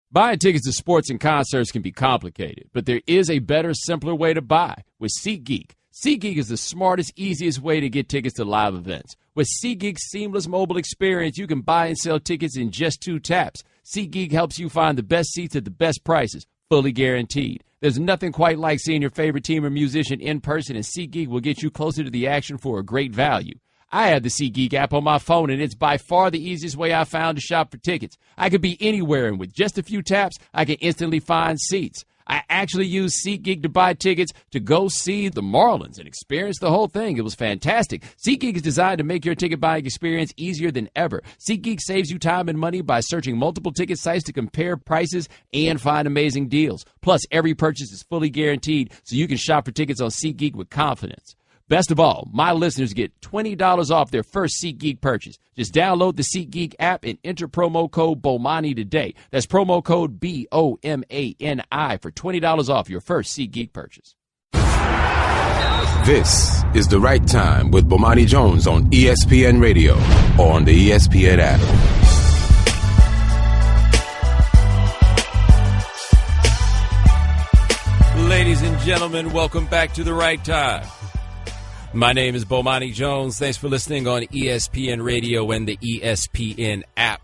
Buying tickets to sports and concerts can be complicated, but there is a better, simpler way to buy with SeatGeek. SeatGeek is the smartest, easiest way to get tickets to live events. With SeatGeek's seamless mobile experience, you can buy and sell tickets in just 2 taps. SeatGeek helps you find the best seats at the best prices, fully guaranteed. There's nothing quite like seeing your favorite team or musician in person, and SeatGeek will get you closer to the action for a great value. I have the SeatGeek app on my phone, and it's by far the easiest way I've found to shop for tickets. I could be anywhere, and with just a few taps, I can instantly find seats. I actually used SeatGeek to buy tickets to go see the Marlins and experience the whole thing. It was fantastic. SeatGeek is designed to make your ticket buying experience easier than ever. SeatGeek saves you time and money by searching multiple ticket sites to compare prices and find amazing deals. Plus, every purchase is fully guaranteed, so you can shop for tickets on SeatGeek with confidence. Best of all, my listeners get $20 off their first SeatGeek purchase. Just download the SeatGeek app and enter promo code Bomani today. That's promo code BOMANI for $20 off your first SeatGeek purchase. This is The Right Time with Bomani Jones on ESPN Radio or on the ESPN app. Ladies and gentlemen, welcome back to The Right Time. My name is Bomani Jones. Thanks for listening on ESPN Radio and the ESPN app.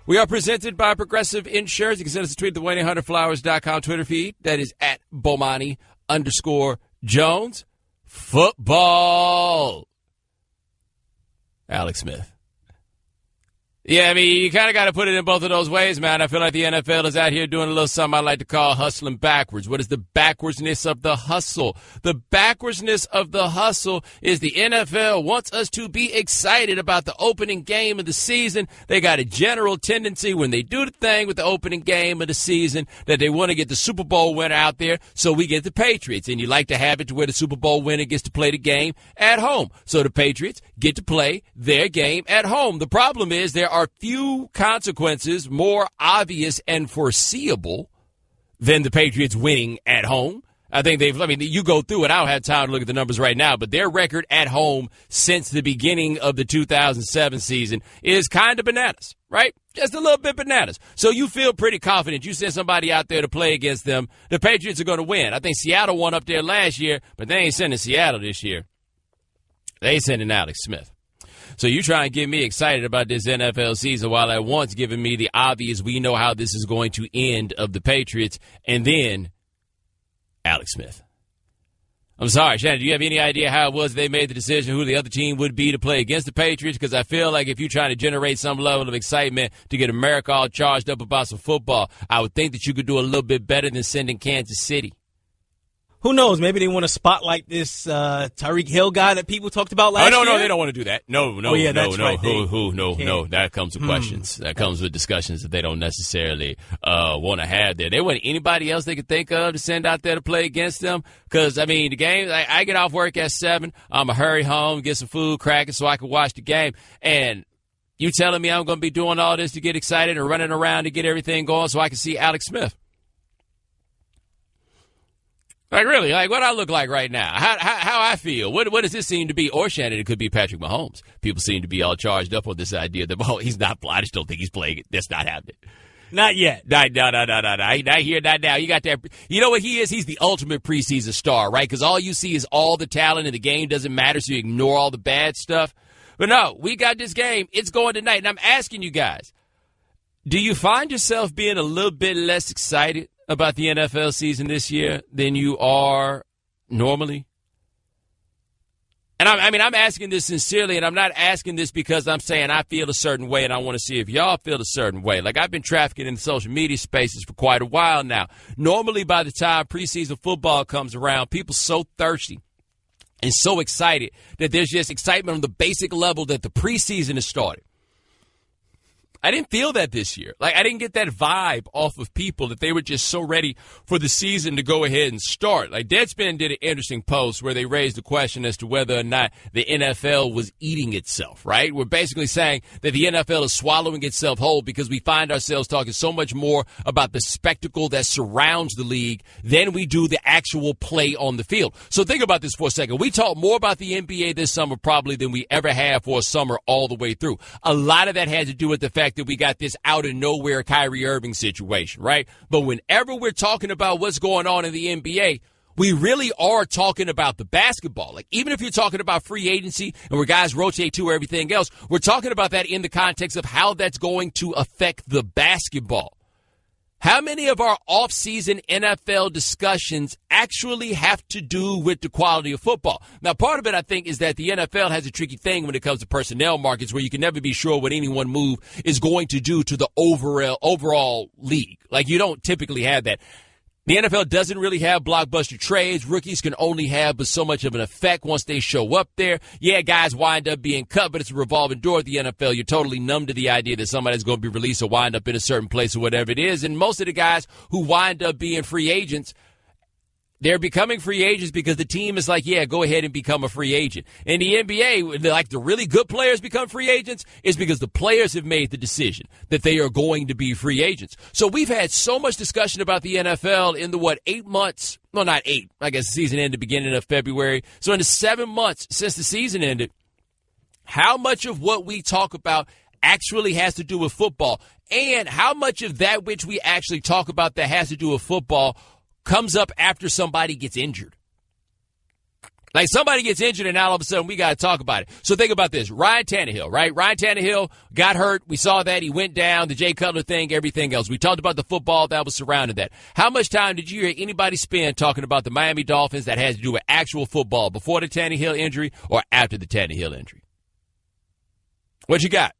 We are presented by Progressive Insurance. You can send us a tweet at the 1-800-Flowers.com Twitter feed. That is at Bomani_Jones. Football. Alex Smith. Yeah, I mean, you kind of got to put it in both of those ways, man. I feel like the NFL is out here doing a little something I like to call hustling backwards. What is the backwardsness of the hustle? The backwardsness of the hustle is the NFL wants us to be excited about the opening game of the season. They got a general tendency when they do the thing with the opening game of the season that they want to get the Super Bowl winner out there, so we get the Patriots. And you like to have it to where the Super Bowl winner gets to play the game at home. So the Patriots get to play their game at home. The problem is there are few consequences more obvious and foreseeable than the Patriots winning at home. I think you go through it. I don't have time to look at the numbers right now, but their record at home since the beginning of the 2007 season is kind of bananas, right? Just a little bit bananas. So you feel pretty confident. You send somebody out there to play against them. The Patriots are going to win. I think Seattle won up there last year, but they ain't sending Seattle this year. They sending Alex Smith. So you try and get me excited about this NFL season while at once giving me the obvious, we know how this is going to end of the Patriots, and then Alex Smith. I'm sorry, Shannon, do you have any idea how it was they made the decision who the other team would be to play against the Patriots? Because I feel like if you're trying to generate some level of excitement to get America all charged up about some football, I would think that you could do a little bit better than sending Kansas City. Who knows? Maybe they want to spotlight this Tyreek Hill guy that people talked about last year. No, they don't want to do that. No. No. That comes with questions. That comes with discussions that they don't necessarily want to have there. They want anybody else they could think of to send out there to play against them. Because, I mean, the game, I get off work at 7. I'm going to hurry home, get some food cracking so I can watch the game. And you telling me I'm going to be doing all this to get excited and running around to get everything going so I can see Alex Smith? Like, really, like what I look like right now, how I feel. What does this seem to be? Or, Shannon, it could be Patrick Mahomes. People seem to be all charged up on this idea that, he's not, I just don't think he's playing it. That's not happening. Not yet. No. Not here, not now. You got that. You know what he is? He's the ultimate preseason star, right? Because all you see is all the talent and the game doesn't matter, so you ignore all the bad stuff. But no, we got this game. It's going tonight. And I'm asking you guys, do you find yourself being a little bit less excited about the NFL season this year than you are normally? And I'm asking this sincerely, and I'm not asking this because I'm saying I feel a certain way and I want to see if y'all feel a certain way. Like, I've been trafficking in social media spaces for quite a while now. Normally, by the time preseason football comes around, people so thirsty and so excited that there's just excitement on the basic level that the preseason has started. I didn't feel that this year. Like, I didn't get that vibe off of people that they were just so ready for the season to go ahead and start. Like, Deadspin did an interesting post where they raised the question as to whether or not the NFL was eating itself, right? We're basically saying that the NFL is swallowing itself whole because we find ourselves talking so much more about the spectacle that surrounds the league than we do the actual play on the field. So think about this for a second. We talk more about the NBA this summer probably than we ever have for a summer all the way through. A lot of that had to do with the fact fact that we got this out of nowhere Kyrie Irving situation, right? But whenever we're talking about what's going on in the NBA, we really are talking about the basketball. Like, even if you're talking about free agency and where guys rotate to or everything else, we're talking about that in the context of how that's going to affect the basketball. How many of our off-season NFL discussions actually have to do with the quality of football? Now, part of it, I think, is that the NFL has a tricky thing when it comes to personnel markets where you can never be sure what any one move is going to do to the overall league. Like, you don't typically have that. The NFL doesn't really have blockbuster trades. Rookies can only have but so much of an effect once they show up there. Yeah, guys wind up being cut, but it's a revolving door at the NFL. You're totally numb to the idea that somebody's going to be released or wind up in a certain place or whatever it is. And most of the guys who wind up being free agents, they're becoming free agents because the team is like, yeah, go ahead and become a free agent. In the NBA, like the really good players become free agents is because the players have made the decision that they are going to be free agents. So we've had so much discussion about the NFL in the, 8 months? No, not 8. I guess the season ended beginning of February. So in the 7 months since the season ended, how much of what we talk about actually has to do with football? And how much of that which we actually talk about that has to do with football comes up after somebody gets injured? Like, somebody gets injured and now all of a sudden we got to talk about it. So think about this. Ryan Tannehill, right? Ryan Tannehill got hurt. We saw that. He went down. The Jay Cutler thing, everything else. We talked about the football that was surrounding that. How much time did you hear anybody spend talking about the Miami Dolphins that has to do with actual football before the Tannehill injury or after the Tannehill injury? What you got?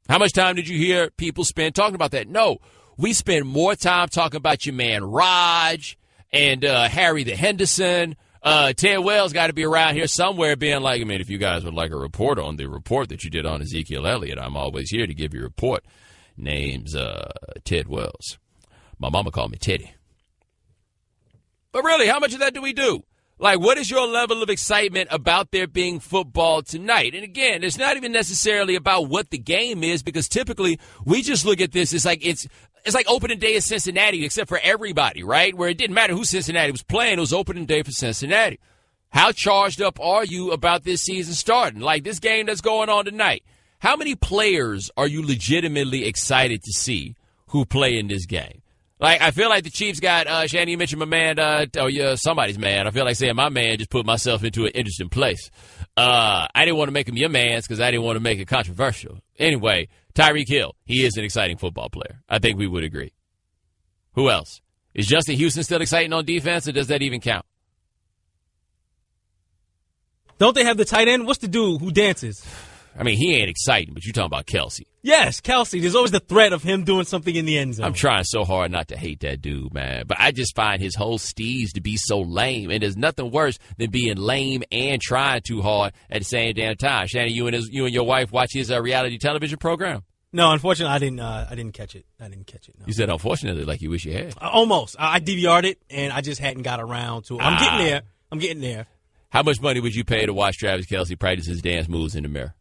How much time did you hear people spend talking about that? No. We spend more time talking about your man Raj and Harry the Henderson. Ted Wells got to be around here somewhere being like, I mean, if you guys would like a report on the report that you did on Ezekiel Elliott, I'm always here to give you a report. Name's Ted Wells. My mama called me Teddy. But really, how much of that do we do? Like, what is your level of excitement about there being football tonight? And again, it's not even necessarily about what the game is, because typically we just look at this. It's like opening day of Cincinnati, except for everybody, right? Where it didn't matter who Cincinnati was playing. It was opening day for Cincinnati. How charged up are you about this season starting? Like this game that's going on tonight. How many players are you legitimately excited to see who play in this game? Like, I feel like the Chiefs got, Shannon, you mentioned my man, somebody's man. I feel like saying my man just put myself into an interesting place. I didn't want to make him your man's because I didn't want to make it controversial. Anyway, Tyreek Hill, he is an exciting football player. I think we would agree. Who else? Is Justin Houston still exciting on defense, or does that even count? Don't they have the tight end? What's the dude who dances? I mean, he ain't exciting, but you're talking about Kelsey. Yes, Kelsey. There's always the threat of him doing something in the end zone. I'm trying so hard not to hate that dude, man. But I just find his whole steez to be so lame. And there's nothing worse than being lame and trying too hard at the same damn time. Shannon, you and your wife watch his reality television program? No, unfortunately, I didn't catch it. No. You said unfortunately, like you wish you had. Almost. I DVR'd it, and I just hadn't got around to it. I'm getting there. How much money would you pay to watch Travis Kelce practice his dance moves in the mirror?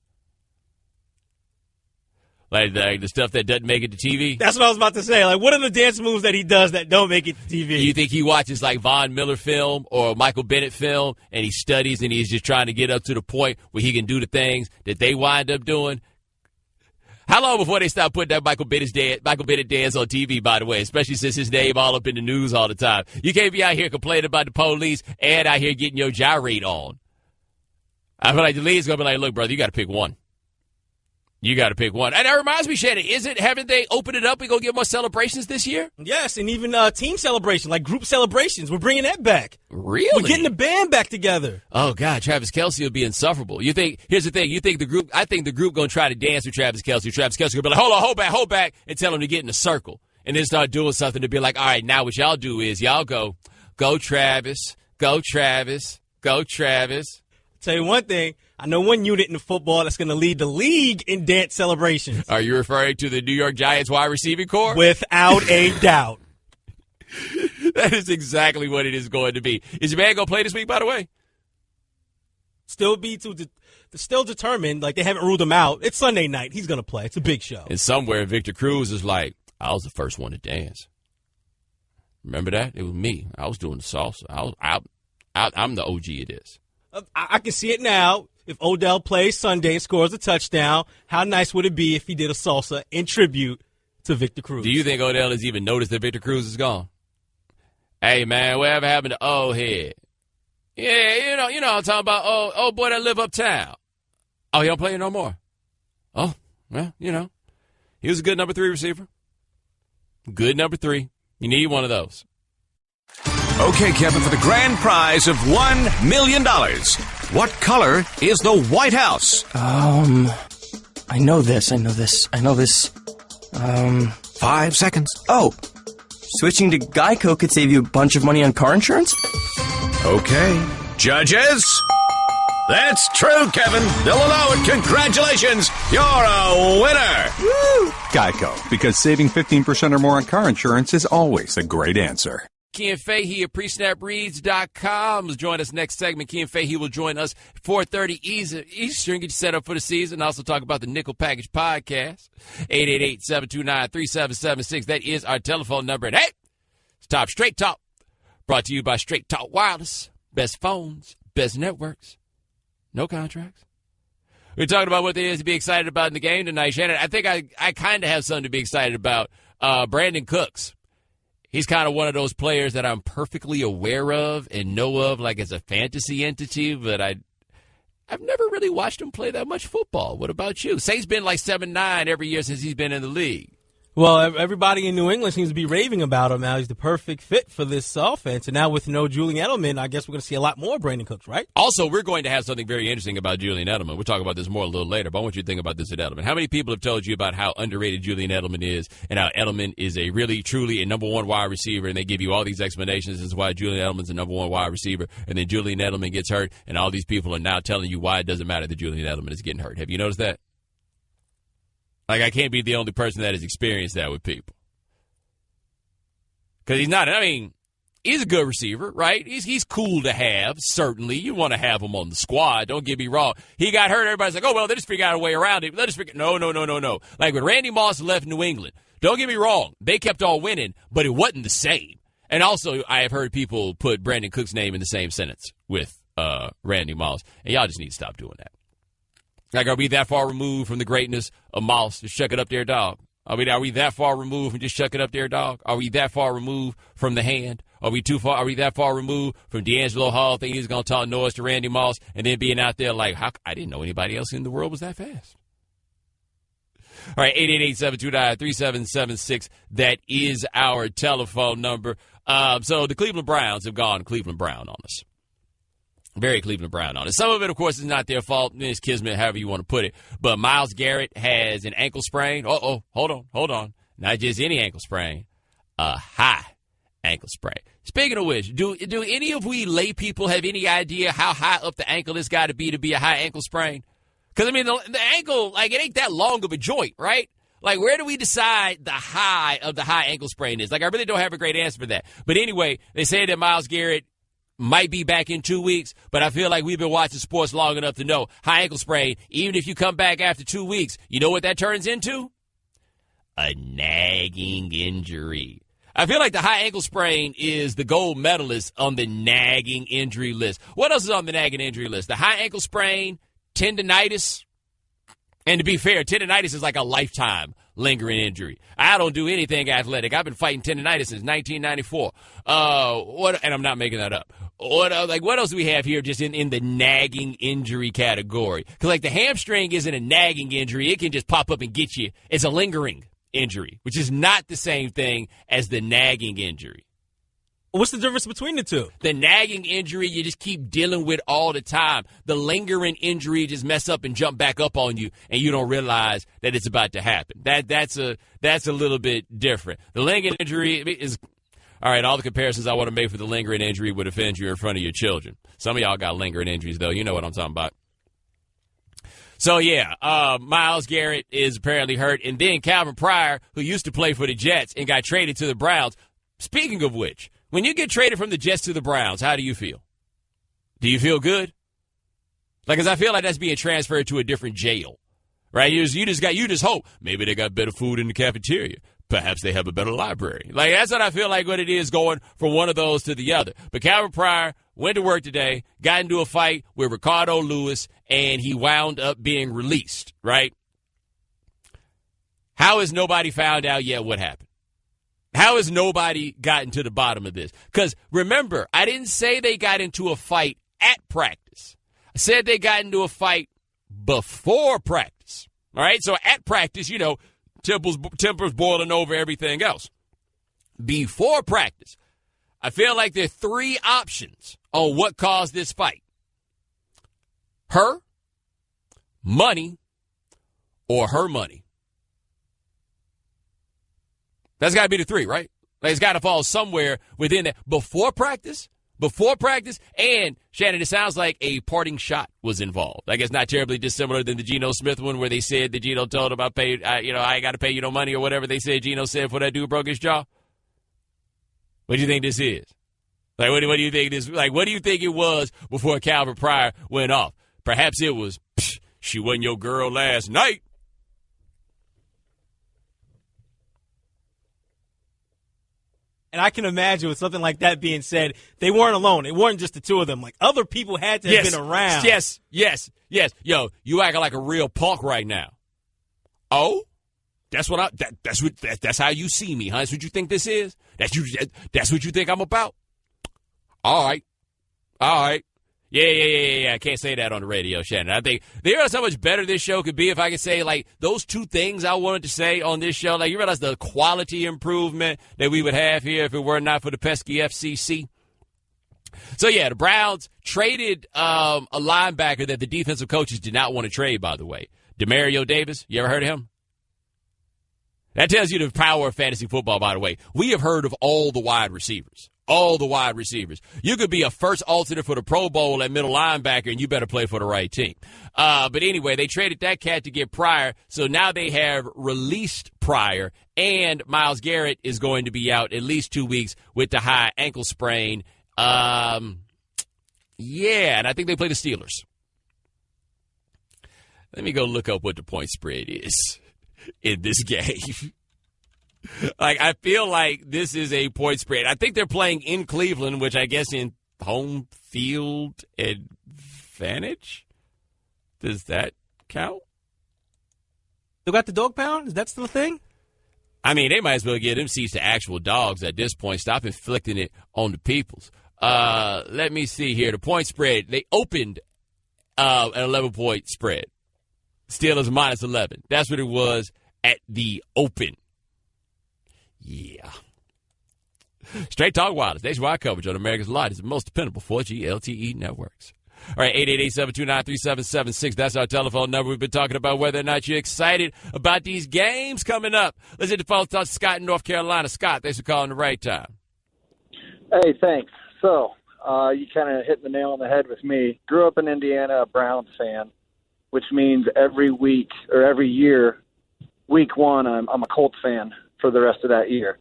Like the stuff that doesn't make it to TV? That's what I was about to say. Like, what are the dance moves that he does that don't make it to TV? You think he watches like Von Miller film or Michael Bennett film, and he studies and he's just trying to get up to the point where he can do the things that they wind up doing? How long before they stop putting that Michael Bennett dance on TV, by the way, especially since his name all up in the news all the time? You can't be out here complaining about the police and out here getting your gyrate on. I feel like the league's going to be like, look, brother, you got to pick one. You got to pick one. And that reminds me, Shannon, haven't they opened it up and go get more celebrations this year? Yes, and even team celebrations, like group celebrations. We're bringing that back. Really? We're getting the band back together. Oh, God, Travis Kelce will be insufferable. Here's the thing. I think the group going to try to dance with Travis Kelce. Travis Kelce will be like, hold back, and tell him to get in a circle. And then start doing something to be like, all right, now what y'all do is y'all go Travis, go Travis, go Travis. Tell you one thing, I know one unit in the football that's going to lead the league in dance celebrations. Are you referring to the New York Giants wide receiving corps? Without a doubt. That is exactly what it is going to be. Is your man going to play this week, by the way? Still determined. Like, they haven't ruled him out. It's Sunday night. He's going to play. It's a big show. And somewhere Victor Cruz is like, I was the first one to dance. Remember that? It was me. I was doing the salsa. I'm the OG of this. I can see it now. if Odell plays Sunday and scores a touchdown, how nice would it be if he did a salsa in tribute to Victor Cruz? Do you think Odell has even noticed that Victor Cruz is gone? Hey, man, whatever happened to old head? Yeah, you know I'm talking about old boy that live uptown. Oh, he don't play no more. Oh, well, he was a good number 3 receiver. Good number 3. You need one of those. Okay, Kevin, for the grand prize of $1 million, what color is the White House? I know this. 5 seconds. Oh, switching to Geico could save you a bunch of money on car insurance? Okay. Judges? That's true, Kevin. They'll allow it. Congratulations. You're a winner. Woo! Geico, because saving 15% or more on car insurance is always a great answer. Ken Fahey at presnapreads.com will join us next segment. Ken Fahey will join us 4:30 Eastern, get you set up for the season. Also talk about the Nickel Package Podcast. 888-729-3776. That is our telephone number. And hey, it's Top Straight Talk. Brought to you by Straight Talk Wireless. Best phones, best networks. No contracts. We're talking about what there is to be excited about in the game tonight. Shannon, I think I kind of have something to be excited about. Brandon Cooks. He's kind of one of those players that I'm perfectly aware of and know of like as a fantasy entity, but I've never really watched him play that much football. What about you? Say he's been like 7-9 every year since he's been in the league. Well, everybody in New England seems to be raving about him now. He's the perfect fit for this offense. And now with no Julian Edelman, I guess we're going to see a lot more Brandon Cooks, right? Also, we're going to have something very interesting about Julian Edelman. We'll talk about this more a little later, but I want you to think about this at Edelman. How many people have told you about how underrated Julian Edelman is and how Edelman is a really, truly a number 1 wide receiver, and they give you all these explanations as to why Julian Edelman's a number 1 wide receiver, and then Julian Edelman gets hurt, and all these people are now telling you why it doesn't matter that Julian Edelman is getting hurt. Have you noticed that? Like, I can't be the only person that has experienced that with people. Because he's not, he's a good receiver, right? He's cool to have, certainly. You want to have him on the squad, don't get me wrong. He got hurt, everybody's like, oh, well, they just figured out a way around it. No. Like when Randy Moss left New England, don't get me wrong, they kept on winning, but it wasn't the same. And also, I have heard people put Brandon Cook's name in the same sentence with Randy Moss, and y'all just need to stop doing that. Like, are we that far removed from the greatness of Moss? Just chuck it up there, dog. Are we that far removed from just chuck it up there, dog? Are we that far removed from the hand? Are we that far removed from D'Angelo Hall thinking he's going to talk noise to Randy Moss and then being out there like, I didn't know anybody else in the world was that fast. All right, 888-729-3776. That is our telephone number. So the Cleveland Browns have gone Cleveland Brown on us. Very Cleveland Brown on it. Some of it, of course, is not their fault. It's kismet, however you want to put it. But Myles Garrett has an ankle sprain. Hold on. Not just any ankle sprain. A high ankle sprain. Speaking of which, do any of we lay people have any idea how high up the ankle this got to be a high ankle sprain? Because, the ankle, like, it ain't that long of a joint, right? Like, where do we decide the high of the high ankle sprain is? Like, I really don't have a great answer for that. But anyway, they say that Myles Garrett might be back in 2 weeks, but I feel like we've been watching sports long enough to know high ankle sprain, even if you come back after 2 weeks, you know what that turns into? A nagging injury. I feel like the high ankle sprain is the gold medalist on the nagging injury list. What else is on the nagging injury list? The high ankle sprain, tendinitis. And to be fair, tendinitis is like a lifetime lingering injury. I don't do anything athletic. I've been fighting tendinitis since 1994. And I'm not making that up. What else do we have here just in the nagging injury category? Because, like, the hamstring isn't a nagging injury. It can just pop up and get you. It's a lingering injury, which is not the same thing as the nagging injury. What's the difference between the two? The nagging injury you just keep dealing with all the time. The lingering injury just mess up and jump back up on you, and you don't realize that it's about to happen. That's a little bit different. The lingering injury is all right. All the comparisons I want to make for the lingering injury would offend you in front of your children. Some of y'all got lingering injuries though. You know what I'm talking about. So yeah, Myles Garrett is apparently hurt, and then Calvin Pryor, who used to play for the Jets and got traded to the Browns. Speaking of which, when you get traded from the Jets to the Browns, how do you feel? Do you feel good? Like, because I feel like that's being transferred to a different jail, right? You just hope maybe they got better food in the cafeteria. Perhaps they have a better library. Like, that's what I feel like what it is going from one of those to the other. But Calvin Pryor went to work today, got into a fight with Ricardo Lewis, and he wound up being released, right? How has nobody found out yet what happened? How has nobody gotten to the bottom of this? Because remember, I didn't say they got into a fight at practice. I said they got into a fight before practice. All right, so at practice, you know, tempers boiling over everything else. Before practice, I feel like there are three options on what caused this fight. Her, money, or her money. That's got to be the three, right? Like it's got to fall somewhere within that. Before practice, and Shannon, it sounds like a parting shot was involved. I guess not terribly dissimilar than the Geno Smith one where they said that Geno told him I ain't got to pay you no money or whatever they said Geno said before that dude broke his jaw. What do you think this is? Like, what do you think this? Like, what do you think it was before Calvin Pryor went off? Perhaps it was, she wasn't your girl last night. And I can imagine with something like that being said, they weren't alone. It weren't just the two of them. Like, other people had to have been around. Yes. Yo, you acting like a real punk right now. Oh? That's how you see me, huh? That's what you think this is? That's what you think I'm about? All right. Yeah. I can't say that on the radio, Shannon. I think you realize how much better this show could be if I could say, like, those two things I wanted to say on this show. Like, you realize the quality improvement that we would have here if it were not for the pesky FCC? So, yeah, the Browns traded a linebacker that the defensive coaches did not want to trade, by the way. Demario Davis. You ever heard of him? That tells you the power of fantasy football, by the way. We have heard of all the wide receivers. All the wide receivers. You could be a first alternate for the Pro Bowl at middle linebacker, and you better play for the right team. But anyway, they traded that cat to get Pryor, so now they have released Pryor, and Myles Garrett is going to be out at least 2 weeks with the high ankle sprain. And I think they play the Steelers. Let me go look up what the point spread is in this game. Like, I feel like this is a point spread. I think they're playing in Cleveland, which I guess in home field advantage. Does that count? They got the dog pound? Is that still a thing? I mean, they might as well give them seats to actual dogs at this point. Stop inflicting it on the peoples. Let me see here. The point spread, they opened an 11-point spread. Steelers minus 11. That's what it was at the open. Yeah. Straight Talk Wireless, nationwide coverage on America's largest and most dependable 4G LTE networks. All right, 888-729-3776. That's our telephone number. We've been talking about whether or not you're excited about these games coming up. Let's hit the phone. Talk to Scott in North Carolina. Scott, thanks for calling the right time. Hey, thanks. So, you kind of hit the nail on the head with me. Grew up in Indiana, a Browns fan, which means every week or every year, week one, I'm a Colts fan for the rest of that year.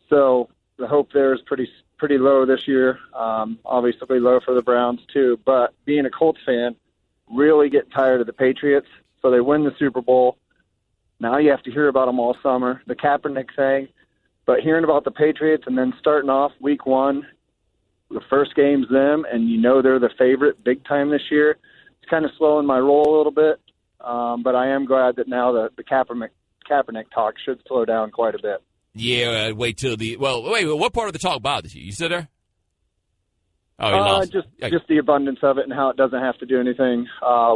So the hope there is pretty low this year. Obviously low for the Browns too. But being a Colts fan, really get tired of the Patriots. So they win the Super Bowl. Now you have to hear about them all summer. The Kaepernick thing. But hearing about the Patriots and then starting off week one, the first game's them, and you know they're the favorite big time this year. It's kind of slowing my roll a little bit. But I am glad that now the Kaepernick talk should slow down quite a bit. Yeah, wait till what part of the talk bothers you? You still there? Oh, he lost. Just the abundance of it and how it doesn't have to do anything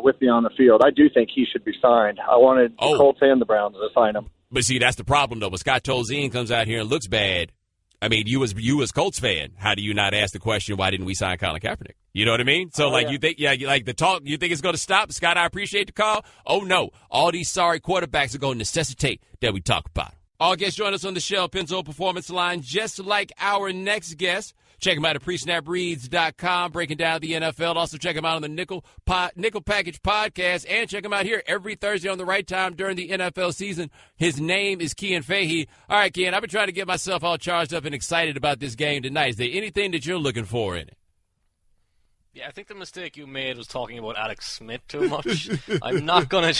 with me on the field. I do think he should be signed. I wanted the Colts and the Browns to sign him. But see, that's the problem though. When Scott Tolzien comes out here and looks bad, I mean, you as Colts fan, how do you not ask the question, why didn't we sign Colin Kaepernick? You know what I mean? So, you think, you like the talk, you think it's going to stop? Scott, I appreciate the call. Oh, no. All these sorry quarterbacks are going to necessitate that we talk about them. All guests join us on the Shell Pennzoil Performance Line, just like our next guest. Check him out at presnapreads.com, breaking down the NFL. Also check him out on the Nickel Package Podcast, and check him out here every Thursday on the right time during the NFL season. His name is Kian Fahey. All right, Kian, I've been trying to get myself all charged up and excited about this game tonight. Is there anything that you're looking for in it? Yeah, I think the mistake you made was talking about Alex Smith too much. I'm not gonna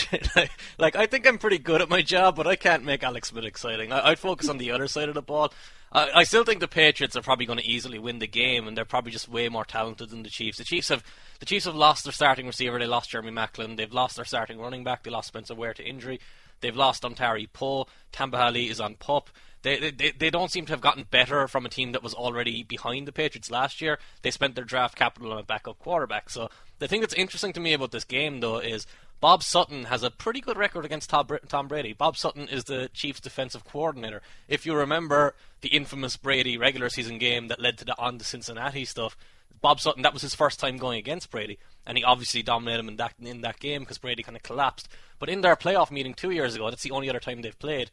like. I think I'm pretty good at my job, but I can't make Alex Smith exciting. I'd focus on the other side of the ball. I still think the Patriots are probably going to easily win the game, and they're probably just way more talented than the Chiefs. The Chiefs have lost their starting receiver. They lost Jeremy Maclin. They've lost their starting running back. They lost Spencer Ware to injury. They've lost Ontari Poe. Tamba Hali is on PUP. They don't seem to have gotten better from a team that was already behind the Patriots last year. They spent their draft capital on a backup quarterback. So the thing that's interesting to me about this game, though, is Bob Sutton has a pretty good record against Tom Brady. Bob Sutton is the Chiefs' defensive coordinator. If you remember the infamous Brady regular season game that led to the on to Cincinnati stuff, Bob Sutton, that was his first time going against Brady, and he obviously dominated him in that game because Brady kind of collapsed. But in their playoff meeting 2 years ago, that's the only other time they've played,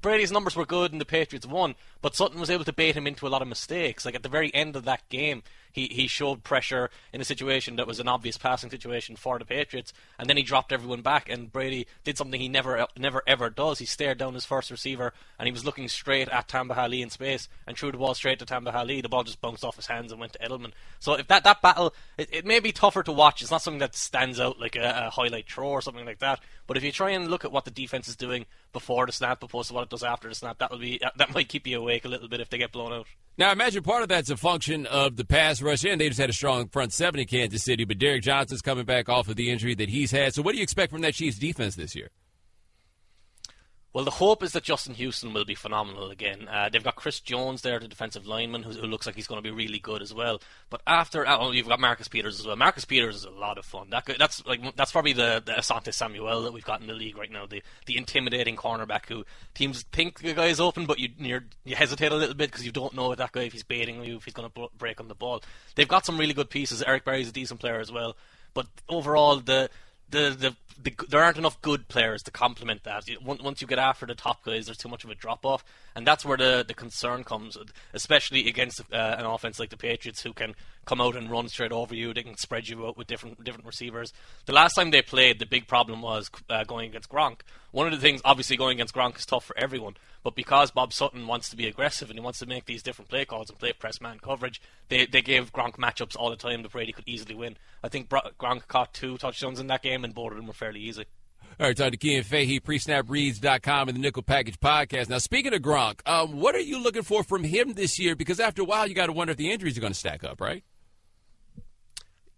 Brady's numbers were good and the Patriots won, but Sutton was able to bait him into a lot of mistakes. Like at the very end of that game, he showed pressure in a situation that was an obvious passing situation for the Patriots, and then he dropped everyone back, and Brady did something he never ever does. He stared down his first receiver, and he was looking straight at Tamba Hali in space, and threw the ball straight to Tamba Hali. The ball just bounced off his hands and went to Edelman. So if that battle, it may be tougher to watch. It's not something that stands out like a highlight throw or something like that, but if you try and look at what the defense is doing before the snap opposed to what it does after the snap, that might keep you awake a little bit if they get blown out. Now, I imagine part of that's a function of the pass rush, and they just had a strong front seven in Kansas City, but Derrick Johnson's coming back off of the injury that he's had. So what do you expect from that Chiefs defense this year? Well, the hope is that Justin Houston will be phenomenal again. They've got Chris Jones there, the defensive lineman, who looks like he's going to be really good as well. But after, you've got Marcus Peters as well. Marcus Peters is a lot of fun. That's probably the Asante Samuel that we've got in the league right now. The intimidating cornerback who teams think the guy is open, but you hesitate a little bit because you don't know that guy, if he's baiting you, if he's going to break on the ball. They've got some really good pieces. Eric Berry's a decent player as well. But overall, there aren't enough good players to complement that. Once you get after the top guys, there's too much of a drop-off, and that's where the concern comes, especially against an offense like the Patriots, who can come out and run straight over you. They can spread you out with different receivers. The last time they played, the big problem was going against Gronk. One of the things, obviously, going against Gronk is tough for everyone, but because Bob Sutton wants to be aggressive and he wants to make these different play calls and play press man coverage, they gave Gronk matchups all the time that Brady could easily win. I think Gronk caught 2 touchdowns in that game, and both of them were fairly easy. All right, talking to Kean Fahey, presnapreads.com and the Nickel Package Podcast. Now, speaking of Gronk, what are you looking for from him this year? Because after a while, you got to wonder if the injuries are going to stack up, right?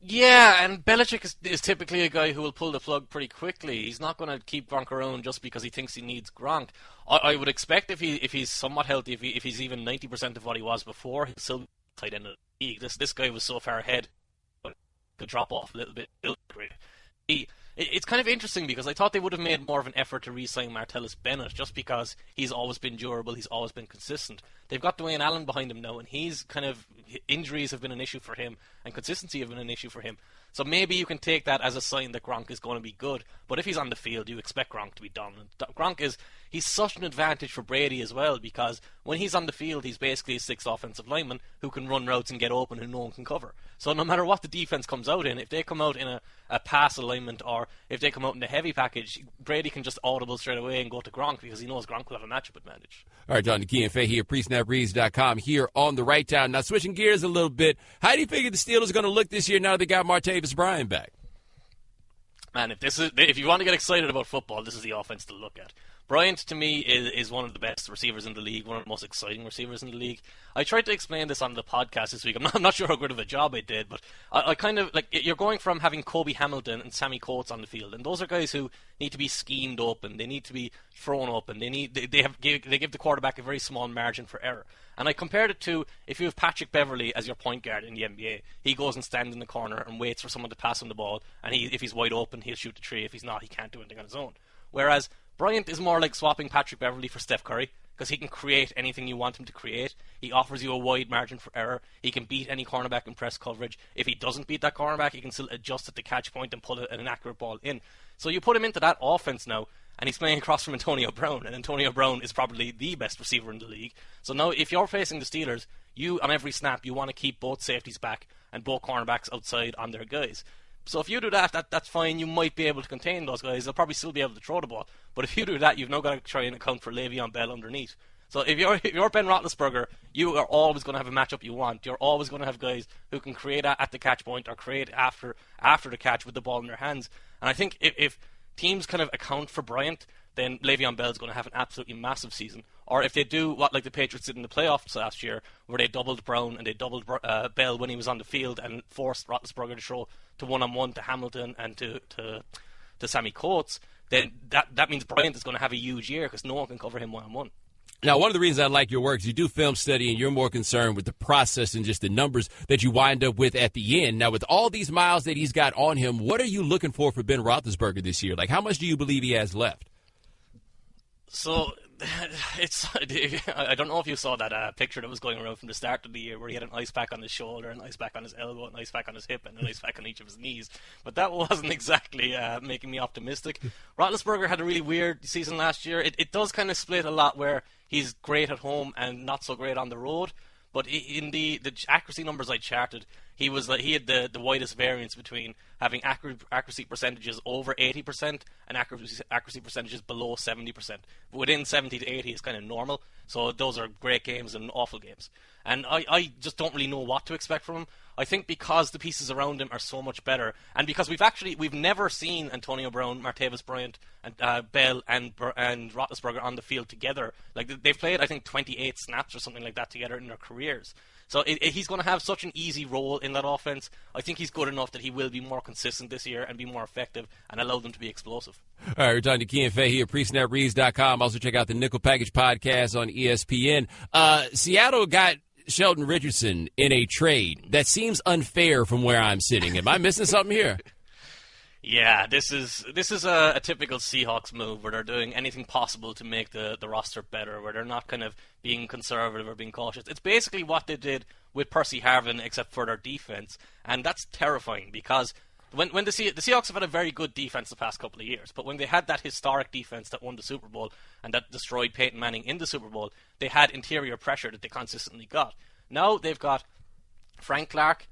Yeah, and Belichick is typically a guy who will pull the plug pretty quickly. He's not going to keep Gronk around just because he thinks he needs Gronk. I would expect if he's somewhat healthy, if he's even 90% of what he was before, he'll still be tight end of the league. This guy was so far ahead, could drop off a little bit. It's kind of interesting because I thought they would have made more of an effort to re-sign Martellus Bennett just because he's always been durable, he's always been consistent. They've got Dwayne Allen behind him now, and injuries have been an issue for him, and consistency have been an issue for him. So maybe you can take that as a sign that Gronk is going to be good. But if he's on the field, you expect Gronk to be dominant. He's such an advantage for Brady as well, because when he's on the field, he's basically a 6th offensive lineman who can run routes and get open and no one can cover. So no matter what the defense comes out in, if they come out in a pass alignment or if they come out in the heavy package, Brady can just audible straight away and go to Gronk because he knows Gronk will have a matchup advantage. All right, John Kean Fahey here, presnapreads.com here on the Right Town. Now, switching gears a little bit, how do you figure the Steelers are going to look this year now that they got Martavis Bryant back? Man, if you want to get excited about football, this is the offense to look at. Bryant, to me, is one of the best receivers in the league, one of the most exciting receivers in the league. I tried to explain this on the podcast this week. I'm not sure how good of a job I did, but I kind of, like, you're going from having Kobe Hamilton and Sammy Coates on the field, and those are guys who need to be schemed open, they need to be thrown open, they give the quarterback a very small margin for error. And I compared it to if you have Patrick Beverley as your point guard in the NBA, he goes and stands in the corner and waits for someone to pass him the ball, and if he's wide open, he'll shoot the tree. If he's not, he can't do anything on his own. Whereas Bryant is more like swapping Patrick Beverley for Steph Curry, because he can create anything you want him to create. He offers you a wide margin for error. He can beat any cornerback in press coverage. If he doesn't beat that cornerback, he can still adjust at the catch point and pull an accurate ball in. So you put him into that offense now, and he's playing across from Antonio Brown, and Antonio Brown is probably the best receiver in the league. So now if you're facing the Steelers, on every snap, you want to keep both safeties back and both cornerbacks outside on their guys. So if you do that's fine. You might be able to contain those guys. They'll probably still be able to throw the ball. But if you do that, you've now got to try and account for Le'Veon Bell underneath. So if you're Ben Roethlisberger, you are always going to have a matchup you want. You're always going to have guys who can create at the catch point or create after the catch with the ball in their hands. And I think if teams kind of account for Bryant, then Le'Veon Bell is going to have an absolutely massive season. Or if they do what like the Patriots did in the playoffs last year, where they doubled Brown and they doubled Bell when he was on the field and forced Roethlisberger to throw to one-on-one to Hamilton and to Sammy Coates, then that means Bryant is going to have a huge year because no one can cover him one-on-one. Now, one of the reasons I like your work is you do film study and you're more concerned with the process and just the numbers that you wind up with at the end. Now, with all these miles that he's got on him, what are you looking for Ben Roethlisberger this year? Like, how much do you believe he has left? So, I don't know if you saw that picture that was going around from the start of the year where he had an ice pack on his shoulder, an ice pack on his elbow, an ice pack on his hip, and an ice pack on each of his knees. But that wasn't exactly making me optimistic. Roethlisberger had a really weird season last year. It does kind of split a lot where he's great at home and not so great on the road. But in the accuracy numbers I charted, he had the widest variance between having accuracy percentages over 80% and accuracy percentages below 70%. But within 70 to 80 is kind of normal. So those are great games and awful games. And I just don't really know what to expect from him. I think because the pieces around him are so much better, and because we've never seen Antonio Brown, Martavis Bryant, and Bell and Roethlisberger on the field together. Like they've played, I think, 28 snaps or something like that together in their careers. So he's going to have such an easy role in that offense. I think he's good enough that he will be more consistent this year and be more effective and allow them to be explosive. All right, we're talking to Key and Fahey at PreSnapReads.com. Also check out the Nickel Package podcast on ESPN. Seattle got Sheldon Richardson in a trade. That seems unfair from where I'm sitting. Am I missing something here? Yeah, this is a typical Seahawks move where they're doing anything possible to make the roster better, where they're not kind of being conservative or being cautious. It's basically what they did with Percy Harvin, except for their defense, and that's terrifying because when the Seahawks have had a very good defense the past couple of years, but when they had that historic defense that won the Super Bowl and that destroyed Peyton Manning in the Super Bowl, they had interior pressure that they consistently got. Now they've got Frank Clark,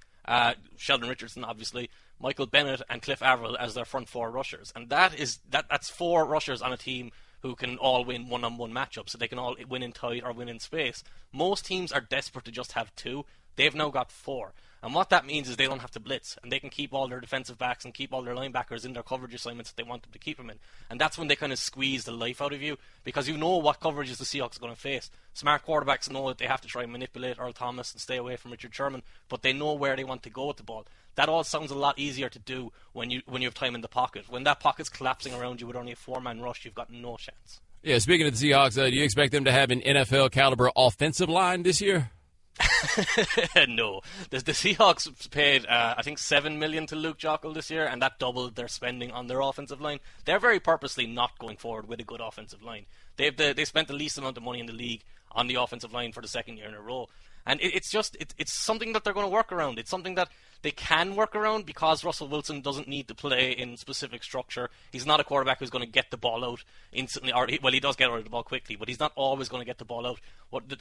Sheldon Richardson, obviously, Michael Bennett and Cliff Averill as their front four rushers, and that's four rushers on a team who can all win one-on-one matchups, so they can all win in tight or win in space. Most teams are desperate to just have two. They've now got four. And what that means is they don't have to blitz, and they can keep all their defensive backs and keep all their linebackers in their coverage assignments that they want them to keep them in. And that's when they kind of squeeze the life out of you, because you know what coverages the Seahawks are going to face. Smart quarterbacks know that they have to try and manipulate Earl Thomas and stay away from Richard Sherman, but they know where they want to go with the ball. That all sounds a lot easier to do when you have time in the pocket. When that pocket's collapsing around you with only a four-man rush, you've got no chance. Yeah, speaking of the Seahawks, do you expect them to have an NFL-caliber offensive line this year? No. The Seahawks paid, I think, $7 million to Luke Joeckel this year, and that doubled their spending on their offensive line. They're very purposely not going forward with a good offensive line. They spent the least amount of money in the league on the offensive line for the second year in a row. And it's something that they're going to work around. It's something that they can work around because Russell Wilson doesn't need to play in specific structure. He's not a quarterback who's going to get the ball out instantly. He does get out of the ball quickly, but he's not always going to get the ball out.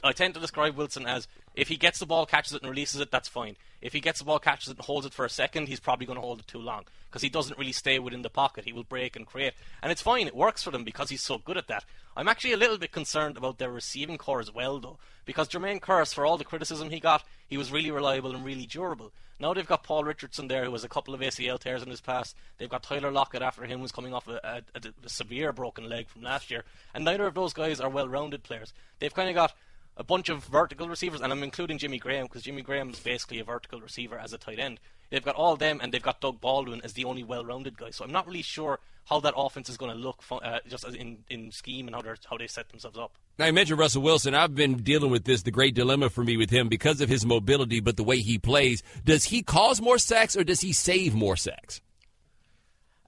I tend to describe Wilson as, if he gets the ball, catches it, and releases it, that's fine. If he gets the ball, catches it, and holds it for a second, he's probably going to hold it too long because he doesn't really stay within the pocket. He will break and create. And it's fine. It works for them because he's so good at that. I'm actually a little bit concerned about their receiving core as well, though, because Jermaine Kearse, for all the criticism he got, he was really reliable and really durable. Now they've got Paul Richardson there, who has a couple of ACL tears in his past. They've got Tyler Lockett after him, who's coming off a severe broken leg from last year. And neither of those guys are well-rounded players. They've kind of got a bunch of vertical receivers, and I'm including Jimmy Graham, because Jimmy Graham is basically a vertical receiver as a tight end. They've got all them, and they've got Doug Baldwin as the only well-rounded guy. So I'm not really sure how that offense is going to look just in scheme and how they set themselves up. Now, you mentioned Russell Wilson. I've been dealing with the great dilemma for me with him because of his mobility, but the way he plays. Does he cause more sacks or does he save more sacks?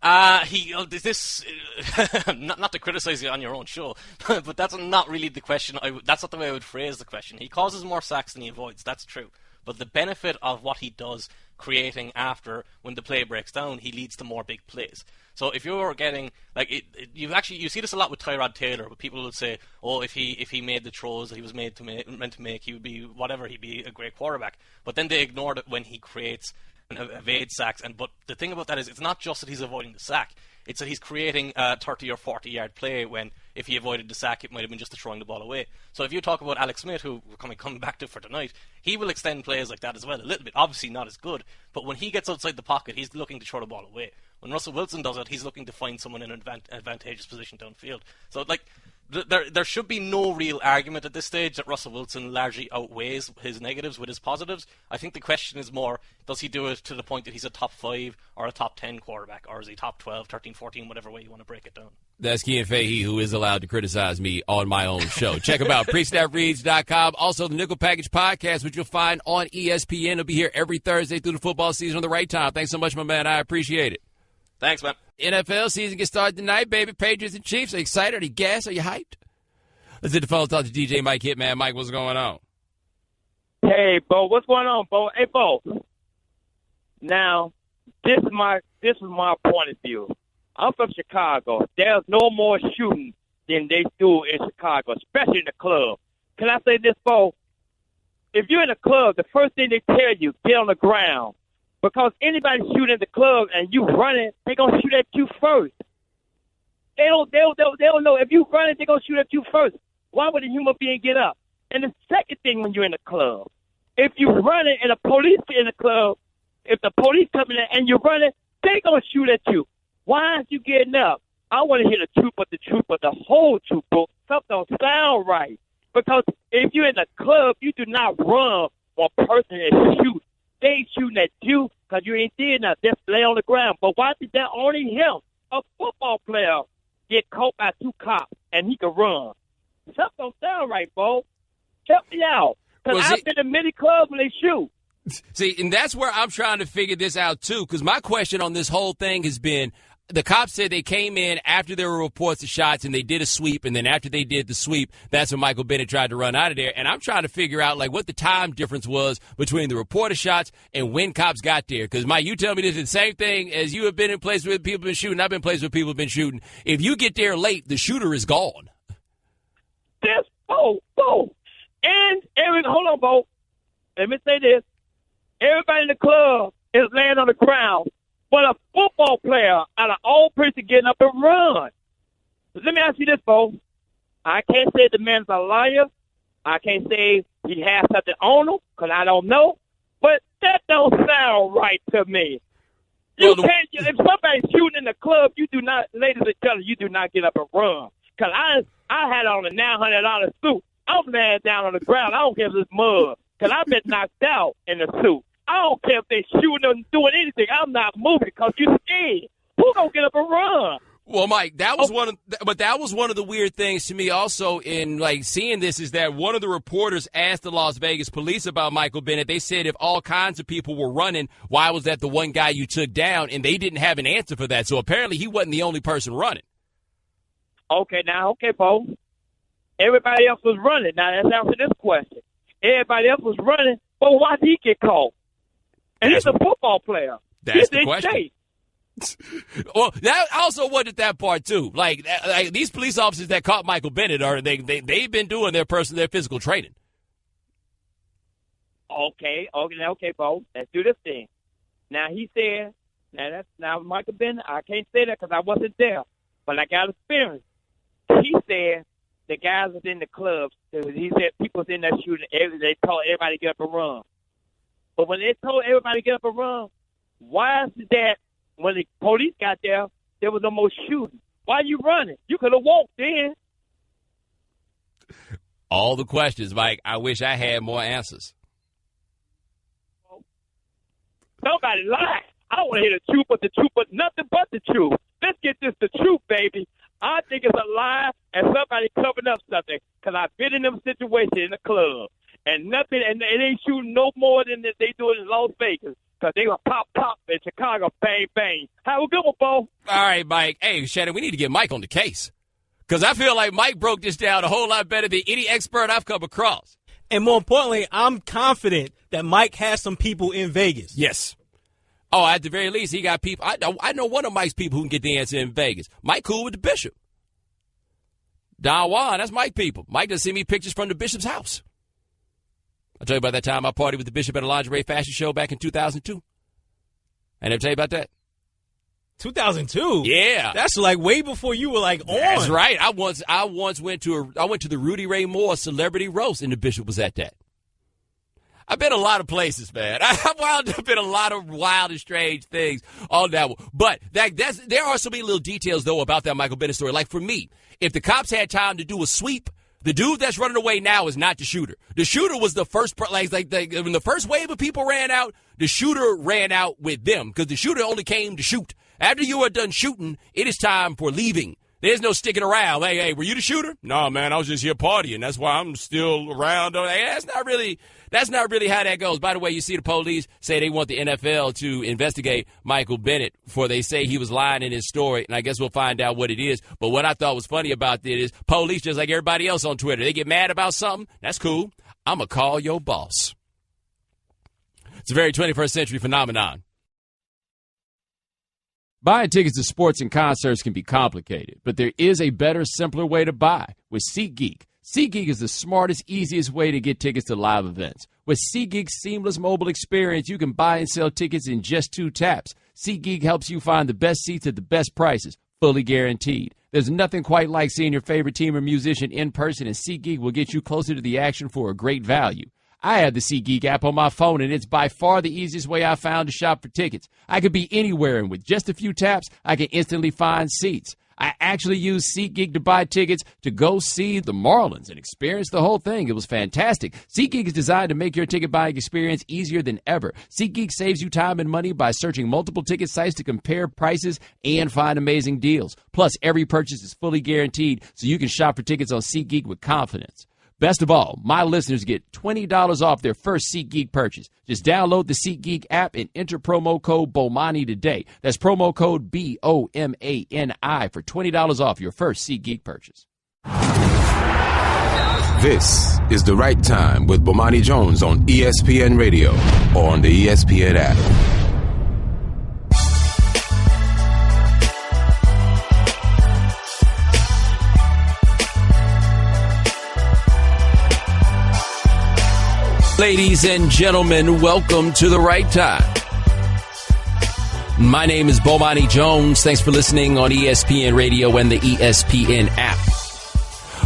Not to criticize you on your own show, but that's not really the question. That's not the way I would phrase the question. He causes more sacks than he avoids. That's true. But the benefit of what he does creating after, when the play breaks down, he leads to more big plays. So if you're getting, you see this a lot with Tyrod Taylor, where people will say, oh, if he made the throws that he was meant to make, he would be whatever, he'd be a great quarterback. But then they ignored it when he creates and evades sacks. But the thing about that is, it's not just that he's avoiding the sack. It's that he's creating a 30 or 40 yard play when if he avoided the sack, it might have been just throwing the ball away. So if you talk about Alex Smith, who we're coming back to for tonight, he will extend plays like that as well a little bit. Obviously not as good, but when he gets outside the pocket, he's looking to throw the ball away. When Russell Wilson does it, he's looking to find someone in an advantageous position downfield. So, like, there should be no real argument at this stage that Russell Wilson largely outweighs his negatives with his positives. I think the question is more, does he do it to the point that he's a top 5 or a top 10 quarterback, or is he top 12, 13, 14, whatever way you want to break it down? That's Kean Fahey, who is allowed to criticize me on my own show. Check him out, PreSnapReads.com. Also, the Nickel Package Podcast, which you'll find on ESPN. It'll be here every Thursday through the football season on the right time. Thanks so much, my man. I appreciate it. Thanks, man. NFL season gets started tonight, baby. Patriots and Chiefs. Are you excited? Are you gassed? Are you hyped? Let's hit the phone, talk to DJ Mike Hitman. Mike, what's going on? Hey, Bo, what's going on, Bo? Hey, Bo. Now, this is my point of view. I'm from Chicago. There's no more shooting than they do in Chicago, especially in the club. Can I say this, Bo? If you're in a club, the first thing they tell you, get on the ground. Because anybody shooting at the club and you running, they're going to shoot at you first. They don't know. If you running, they're going to shoot at you first. Why would a human being get up? And the second thing when you're in the club, if you're running and the police get in the club, if the police come in and you're running, they're going to shoot at you. Why aren't you getting up? I want to hear the truth, but the whole truth, bro. Something don't sound right. Because if you're in the club, you do not run one person and shoot. They ain't shooting at you because you ain't did nothing. Just lay on the ground. But why did that only him, a football player, get caught by 2 cops and he could run? Something don't sound right, Bo. Help me out. Because I've been in many clubs when they shoot. See, and that's where I'm trying to figure this out, too, because my question on this whole thing has been, the cops said they came in after there were reports of shots and they did a sweep, and then after they did the sweep, that's when Michael Bennett tried to run out of there. And I'm trying to figure out, like, what the time difference was between the report of shots and when cops got there. Because, Mike, you tell me this is the same thing as you have been in places where people have been shooting. I've been in places where people have been shooting. If you get there late, the shooter is gone. This, Bo. And, hold on, Bo. Let me say this. Everybody in the club is laying on the ground. But a football player out of all person getting up and run. Let me ask you this, Bo. I can't say the man's a liar. I can't say he has something on him because I don't know. But that don't sound right to me. You can't. If somebody's shooting in the club, you do not, ladies and gentlemen, you do not get up and run. Because I had on a $900 suit. I'm laying down on the ground. I don't care if it's mud because I've been knocked out in the suit. I don't care if they're shooting or doing anything. I'm not moving because you're scared. Who gonna get up and run? Well, Mike, that was one of the weird things to me also in like seeing this is that one of the reporters asked the Las Vegas police about Michael Bennett. They said if all kinds of people were running, why was that the one guy you took down? And they didn't have an answer for that. So apparently he wasn't the only person running. Okay, Bo. Everybody else was running. Now let's answer this question. Everybody else was running, but why did he get caught? And he's a football player. That's the question. Well, that I also wondered that part too. Like these police officers that caught Michael Bennett they've been doing their physical training. Okay, Bo. Let's do this thing. Now he said, now Michael Bennett. I can't say that because I wasn't there, but I got experience. He said the guys was in the clubs. He said people's in there shooting. They told everybody to get up and run. But when they told everybody to get up and run, why is it that when the police got there, there was no more shooting? Why are you running? You could have walked in. All the questions, Mike. I wish I had more answers. Somebody lied. I don't want to hear the truth, but nothing but the truth. Let's get this the truth, baby. I think it's a lie and somebody covering up something because I've been in them situations in the club. And nothing, and it ain't shooting no more than they do in Las Vegas. Because they gonna pop in Chicago, bang, bang. Have a good one, Bo. All right, Mike. Hey, Shannon, we need to get Mike on the case. Because I feel like Mike broke this down a whole lot better than any expert I've come across. And more importantly, I'm confident that Mike has some people in Vegas. Yes. Oh, at the very least, he got people. I know one of Mike's people who can get the answer in Vegas. Mike cool with the bishop. Don Juan, that's Mike people. Mike doesn't send me pictures from the bishop's house. I'll tell you about that time I partied with the bishop at a lingerie fashion show back in 2002. I never tell you about that. 2002. Yeah. That's like way before you were like on. That's right. I once went to the Rudy Ray Moore celebrity roast, and the Bishop was at that. I've been a lot of places, man. I've wound up in a lot of wild and strange things on that one. But there are so many little details, though, about that Michael Bennett story. Like, for me, if the cops had time to do a sweep, the dude that's running away now is not the shooter. The shooter was the first, when the first wave of people ran out, the shooter ran out with them because the shooter only came to shoot. After you are done shooting, it is time for leaving. There's no sticking around. Hey, were you the shooter? No, man, I was just here partying. That's why I'm still around. Hey, that's not really how that goes. By the way, you see the police say they want the NFL to investigate Michael Bennett for they say he was lying in his story, and I guess we'll find out what it is. But what I thought was funny about this is police, just like everybody else on Twitter, they get mad about something. That's cool. I'm going to call your boss. It's a very 21st century phenomenon. Buying tickets to sports and concerts can be complicated, but there is a better, simpler way to buy with SeatGeek. SeatGeek is the smartest, easiest way to get tickets to live events. With SeatGeek's seamless mobile experience, you can buy and sell tickets in just 2 taps. SeatGeek helps you find the best seats at the best prices, fully guaranteed. There's nothing quite like seeing your favorite team or musician in person, and SeatGeek will get you closer to the action for a great value. I have the SeatGeek app on my phone, and it's by far the easiest way I've found to shop for tickets. I could be anywhere, and with just a few taps, I can instantly find seats. I actually used SeatGeek to buy tickets to go see the Marlins and experience the whole thing. It was fantastic. SeatGeek is designed to make your ticket buying experience easier than ever. SeatGeek saves you time and money by searching multiple ticket sites to compare prices and find amazing deals. Plus, every purchase is fully guaranteed, so you can shop for tickets on SeatGeek with confidence. Best of all, my listeners get $20 off their first SeatGeek purchase. Just download the SeatGeek app and enter promo code Bomani today. That's promo code BOMANI for $20 off your first SeatGeek purchase. This is The Right Time with Bomani Jones on ESPN Radio or on the ESPN app. Ladies and gentlemen, welcome to The Right Time. My name is Bomani Jones. Thanks for listening on ESPN Radio and the ESPN app.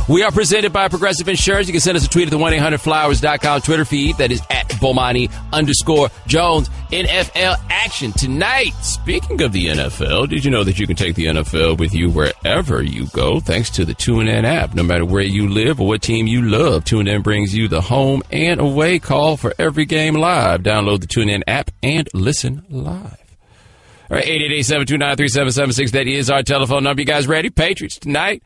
We are presented by Progressive Insurance. You can send us a tweet at the 1-800-Flowers.com Twitter feed. That is at Bomani_Jones. NFL action tonight. Speaking of the NFL, did you know that you can take the NFL with you wherever you go thanks to the TuneIn app? No matter where you live or what team you love, TuneIn brings you the home and away call for every game live. Download the TuneIn app and listen live. All right, 888-729-3776. That is our telephone number. You guys ready? Patriots tonight.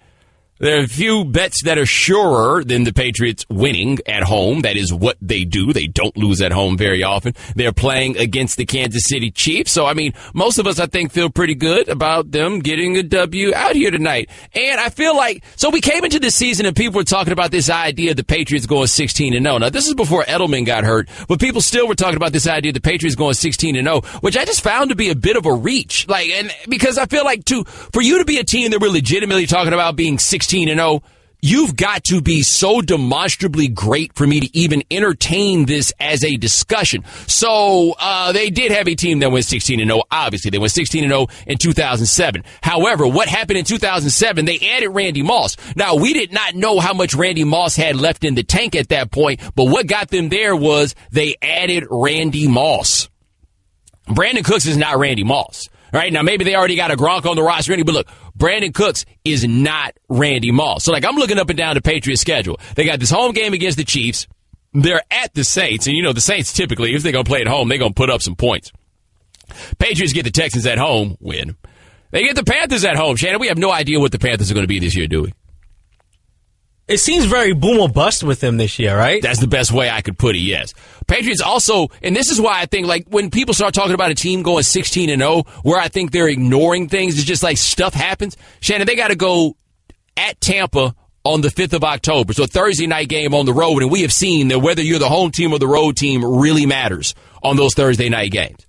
There are a few bets that are surer than the Patriots winning at home. That is what they do. They don't lose at home very often. They're playing against the Kansas City Chiefs. So, I mean, most of us, I think, feel pretty good about them getting a W out here tonight. And I feel like, so we came into this season and people were talking about this idea of the Patriots going 16-0. Now, this is before Edelman got hurt, but people still were talking about this idea of the Patriots going 16-0, which I just found to be a bit of a reach. Like, and because I feel like, for you to be a team that we're legitimately talking about being 16-0, you've got to be so demonstrably great for me to even entertain this as a discussion. So they did have a team that went 16-0. Obviously, they went 16-0 in 2007. However, what happened in 2007, they added Randy Moss. Now, we did not know how much Randy Moss had left in the tank at that point, but what got them there was they added Randy Moss. Brandon Cooks is not Randy Moss. Right now, maybe they already got a Gronk on the roster, but look, Brandon Cooks is not Randy Moss. So, I'm looking up and down the Patriots' schedule. They got this home game against the Chiefs. They're at the Saints, and the Saints typically, if they're going to play at home, they're going to put up some points. Patriots get the Texans at home, win. They get the Panthers at home. Shannon, we have no idea what the Panthers are going to be this year, do we? It seems very boom or bust with them this year, right? That's the best way I could put it, yes. Patriots also, and this is why I think, when people start talking about a team going 16-0, where I think they're ignoring things, it's just stuff happens. Shannon, they got to go at Tampa on the 5th of October. So a Thursday night game on the road, and we have seen that whether you're the home team or the road team really matters on those Thursday night games.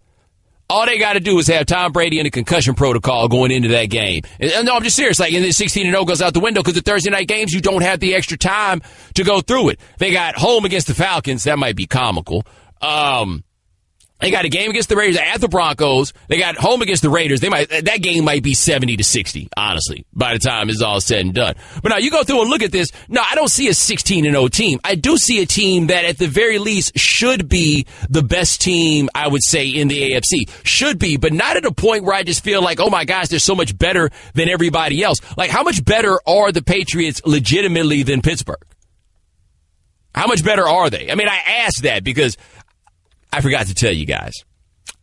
All they got to do is have Tom Brady in a concussion protocol going into that game. And no, I'm just serious. And the 16-0 goes out the window because the Thursday night games, you don't have the extra time to go through it. They got home against the Falcons. That might be comical. They got a game against the Raiders at the Broncos. They got home against the Raiders. That game might be 70-60, honestly, by the time it's all said and done. But now you go through and look at this. No, I don't see a 16-0 team. I do see a team that at the very least should be the best team, I would say, in the AFC. Should be, but not at a point where I just feel like, oh my gosh, they're so much better than everybody else. Like, how much better are the Patriots legitimately than Pittsburgh? How much better are they? I mean, I asked that because I forgot to tell you guys,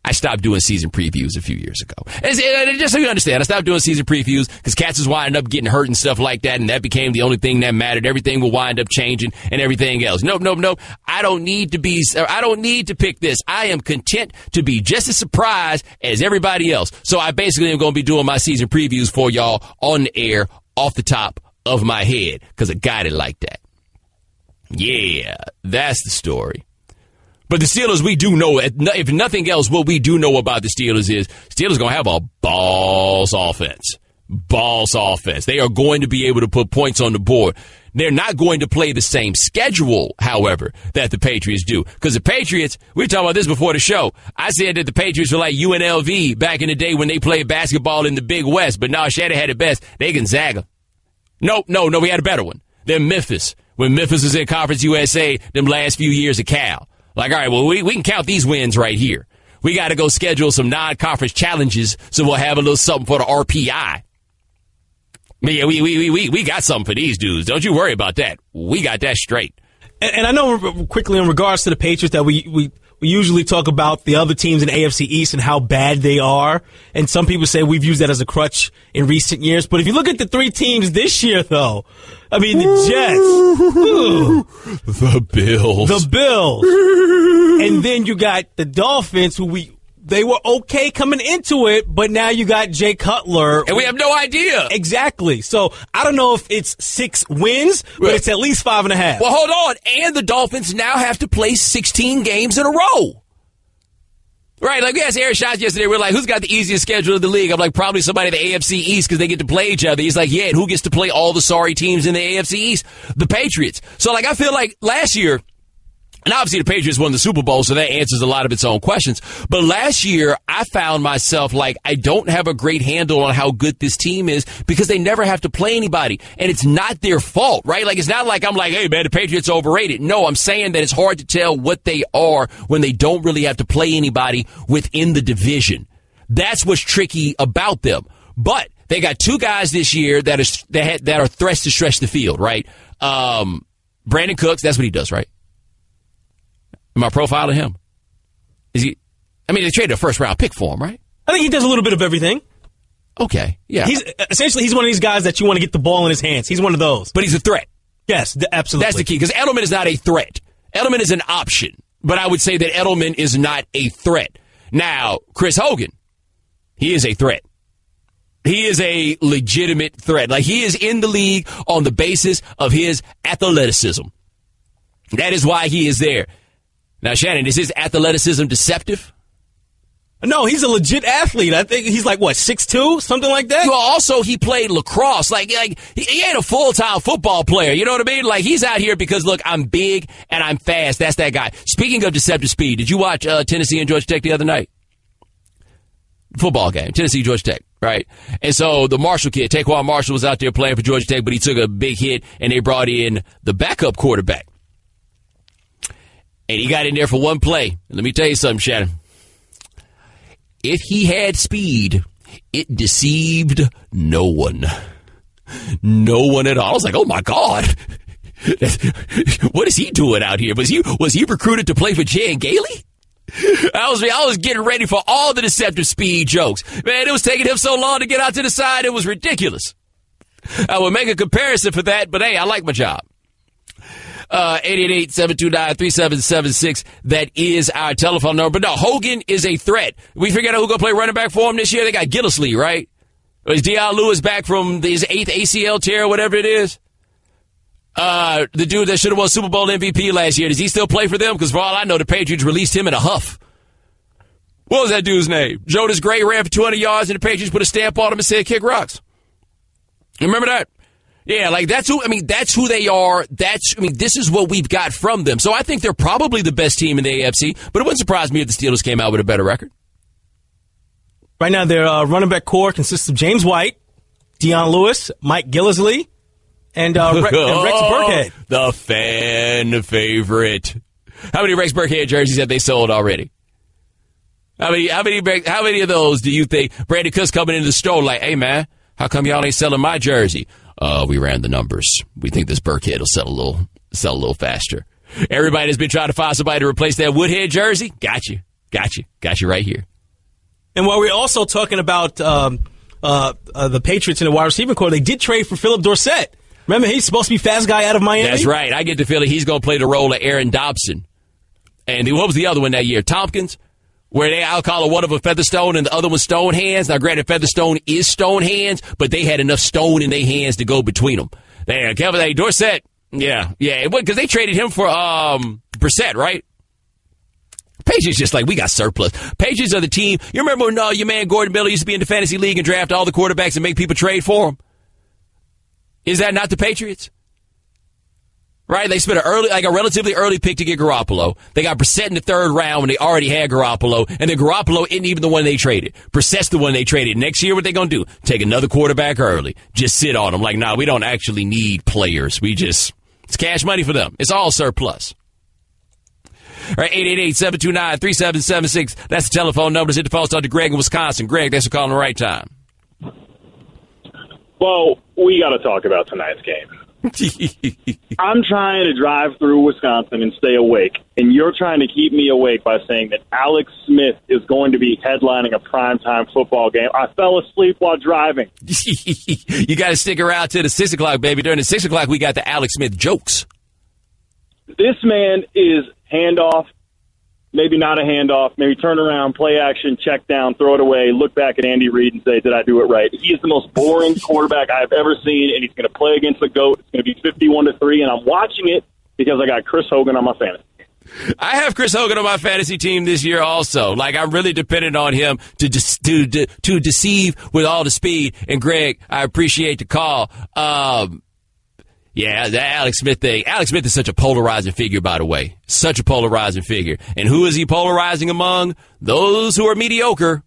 I stopped doing season previews a few years ago. And just so you understand, I stopped doing season previews because cats was winding up getting hurt and stuff like that, and that became the only thing that mattered. Everything will wind up changing and everything else. Nope. I don't need to pick this. I am content to be just as surprised as everybody else. So I basically am going to be doing my season previews for y'all on the air off the top of my head because I got it like that. Yeah, that's the story. But the Steelers, we do know, if nothing else, what we do know about the Steelers is Steelers going to have a boss offense. Boss offense. They are going to be able to put points on the board. They're not going to play the same schedule, however, that the Patriots do. Because the Patriots, we were talking about this before the show. I said that the Patriots were like UNLV back in the day when they played basketball in the Big West. But no, Shannon had it best. They Gonzaga. No, we had a better one. They're Memphis. When Memphis was in Conference USA them last few years of Cal. Like, all right, well, we can count these wins right here. We got to go schedule some non-conference challenges so we'll have a little something for the RPI. But yeah, we got something for these dudes. Don't you worry about that. We got that straight. And I know quickly in regards to the Patriots that we usually talk about the other teams in the AFC East and how bad they are. And some people say we've used that as a crutch in recent years. But if you look at the three teams this year, though, I mean, the Jets, the Bills, and then you got the Dolphins, who they were okay coming into it, but now you got Jay Cutler. And we have no idea. Exactly. So I don't know if it's 6 wins, but it's at least 5.5. Well, hold on. And the Dolphins now have to play 16 games in a row. Right, like we asked Aaron Shots yesterday, we're like, who's got the easiest schedule of the league? I'm like, probably somebody in the AFC East because they get to play each other. He's like, yeah, and who gets to play all the sorry teams in the AFC East? The Patriots. So, like, I feel like last year, and obviously the Patriots won the Super Bowl, so that answers a lot of its own questions. But last year, I found myself like, I don't have a great handle on how good this team is because they never have to play anybody. And it's not their fault, right? Like, it's not like I'm like, hey, man, the Patriots are overrated. No, I'm saying that it's hard to tell what they are when they don't really have to play anybody within the division. That's what's tricky about them. But they got 2 guys this year that are threats to stretch the field, right? Brandon Cooks, that's what he does, right? Am I profiling him? Is he? I mean, they traded a first-round pick for him, right? I think he does a little bit of everything. Okay, yeah. He's one of these guys that you want to get the ball in his hands. He's one of those. But he's a threat. Yes, absolutely. That's the key, because Edelman is not a threat. Edelman is an option, but I would say that Edelman is not a threat. Now, Chris Hogan, he is a threat. He is a legitimate threat. Like, he is in the league on the basis of his athleticism. That is why he is there. Now, Shannon, is his athleticism deceptive? No, he's a legit athlete. I think he's like, what, 6'2", something like that? Well, also, he played lacrosse. Like he ain't a full-time football player. You know what I mean? Like, he's out here because, look, I'm big and I'm fast. That's that guy. Speaking of deceptive speed, did you watch Tennessee and Georgia Tech the other night? Football game, Tennessee, Georgia Tech, right? And so the Marshall kid, Taquan Marshall, was out there playing for Georgia Tech, but he took a big hit, and they brought in the backup quarterback. And he got in there for one play. And let me tell you something, Shannon. If he had speed, it deceived no one. No one at all. I was like, oh, my God. What is he doing out here? Was he recruited to play for Jay and Gailey? I was getting ready for all the deceptive speed jokes. Man, it was taking him so long to get out to the side, it was ridiculous. I would make a comparison for that, but hey, I like my job. 888-729-3776. That is our telephone number. But no, Hogan is a threat. We figured out who's going to play running back for him this year. They got Gillislee, right? Is Deion Lewis back from his 8th ACL tear, whatever it is? The dude that should have won Super Bowl MVP last year, does he still play for them? Because for all I know, the Patriots released him in a huff. What was that dude's name? Jonas Gray ran for 200 yards, and the Patriots put a stamp on him and said, kick rocks. You remember that? Yeah, like that's who they are. This is what we've got from them. So I think they're probably the best team in the AFC, but it wouldn't surprise me if the Steelers came out with a better record. Right now, their running back core consists of James White, Deion Lewis, Mike Gillislee, and Rex Burkhead. The fan favorite. How many Rex Burkhead jerseys have they sold already? How many of those do you think Brandon Cook's coming into the store like, hey, man, how come y'all ain't selling my jersey? We ran the numbers. We think this Burkhead will sell a little faster. Everybody that's been trying to find somebody to replace that Woodhead jersey, got you right here. And while we're also talking about the Patriots in the wide receiver core, they did trade for Philip Dorsett. Remember, he's supposed to be fast guy out of Miami? That's right. I get the feeling he's going to play the role of Aaron Dobson. And what was the other one that year? Tompkins? Where I'll call one of them Featherstone and the other one Stone Hands. Now, granted, Featherstone is Stone Hands, but they had enough stone in their hands to go between them. Kevin, Dorsett, yeah, because they traded him for Brissett, right? Patriots just like, we got surplus. Patriots are the team. You remember when your man Gordon Miller used to be in the fantasy league and draft all the quarterbacks and make people trade for them? Is that not the Patriots? Right, they spent a relatively early pick to get Garoppolo. They got Brissett in the third round when they already had Garoppolo, and then Garoppolo isn't even the one they traded. Brissett's the one they traded. Next year, what they gonna do? Take another quarterback early. Just sit on them. Like, nah, we don't actually need players. It's cash money for them. It's all surplus. All right, 888-729-3776. That's the telephone number. Hit the phone. Talk to Greg in Wisconsin. Greg, thanks for calling the right time. Well, we got to talk about tonight's game. I'm trying to drive through Wisconsin and stay awake, and you're trying to keep me awake by saying that Alex Smith is going to be headlining a primetime football game. I fell asleep while driving. You got to stick around till the 6 o'clock, baby. During the 6 o'clock, we got the Alex Smith jokes. This man is handoff, maybe not a handoff, maybe turn around, play action, check down, throw it away, look back at Andy Reid and say, did I do it right? He is the most boring quarterback I've ever seen, and he's going to play against the GOAT. It's going to be 51-3, and I'm watching it because I got Chris Hogan on my fantasy. I have Chris Hogan on my fantasy team this year also. Like, I'm really dependent on him to deceive with all the speed. And, Greg, I appreciate the call. Yeah, the Alex Smith thing. Alex Smith is such a polarizing figure, by the way. Such a polarizing figure. And who is he polarizing among? Those who are mediocre